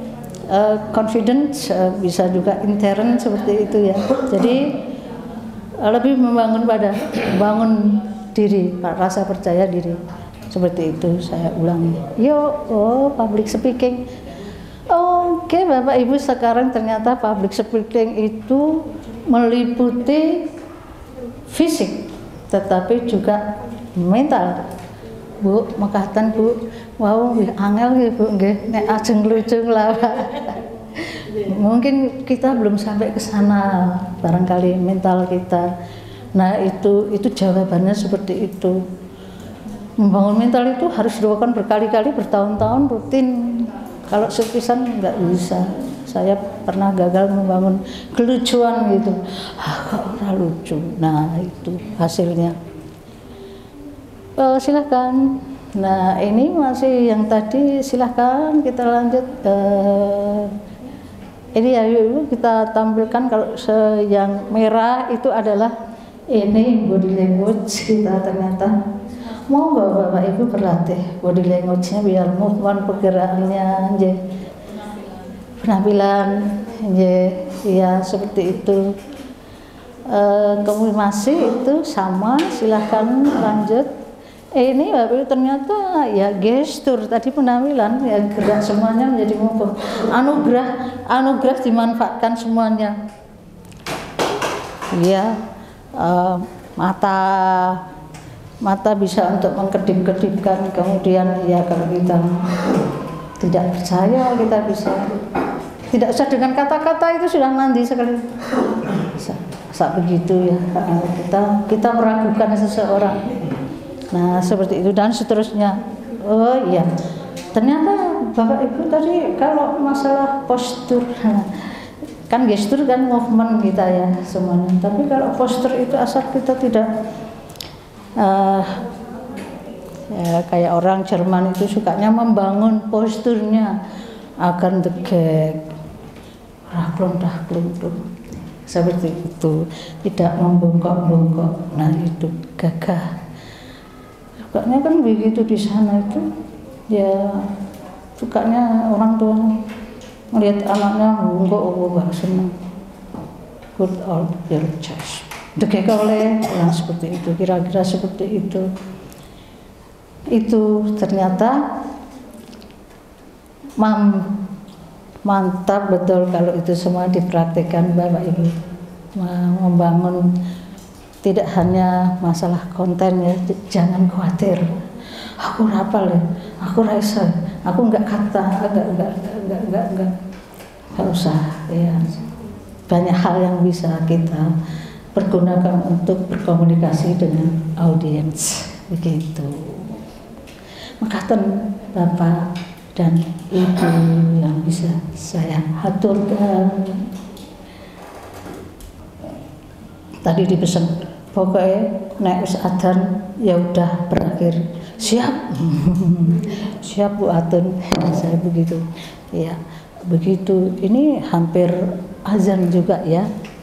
confidence, bisa juga intern seperti itu ya. Jadi lebih membangun diri, rasa percaya diri seperti itu. Saya ulangi. Public speaking. Oke, Bapak Ibu, sekarang ternyata public speaking itu meliputi fisik, tetapi juga mental. Bu, makatan Bu, wow, angel Bu, nggih, nek ajeng lucu lah. Mungkin kita belum sampai ke sana, barangkali mental kita. Nah, itu jawabannya seperti itu. Membangun mental itu harus dilakukan berkali-kali, bertahun-tahun rutin. Kalau sepisan nggak bisa. Saya pernah gagal membangun kelucuan gitu. Kok ora lucu. Nah, itu hasilnya. Silahkan. Nah, ini masih yang tadi, silahkan kita lanjut. Ini ya kita tampilkan. Kalau yang merah itu adalah ini body language kita ternyata. Mau nggak Bapak Ibu berlatih body language-nya biar movement pergerakannya, penampilan, ya seperti itu. konfirmasi itu sama, silahkan lanjut. Ini Bapak Ibu ternyata ya gestur tadi penampilan ya gerak semuanya menjadi mumpung. Anugerah dimanfaatkan semuanya. Ya, mata bisa untuk mengkedip-kedipkan, kemudian ya kalau kita tidak percaya kita bisa tidak usah dengan kata-kata itu sudah mandi sekali. Saat begitu ya kita meragukan seseorang. Nah seperti itu dan seterusnya. Oh iya, ternyata Bapak Ibu tadi kalau masalah postur, kan gestur kan movement kita ya semuanya. Tapi kalau postur itu asal kita tidak ya, kayak orang Jerman itu sukanya membangun posturnya agar tegak, raklum seperti itu, tidak membongkok-bongkok. Nah itu gagah. Sukanya kan begitu di sana itu, ya sukanya orang tua melihat anaknya nggak senang. Good old your chest. Degek oleh yang seperti itu, kira-kira seperti itu. Itu ternyata mantap betul kalau itu semua dipraktikkan Bapak Ibu. Membangun tidak hanya masalah konten ya, jangan khawatir. Aku rapal ya, aku rasa, aku nggak kata, nggak usah ya. Banyak hal yang bisa kita pergunakan untuk berkomunikasi dengan audiens begitu. Makaten Bapak dan Ibu yang bisa saya haturkan. Tadi dipesan pokoknya nek wis adzan ya udah berakhir. Siap. Siap Bu Atun. Saya begitu. Ya, begitu. Ini hampir azan juga ya.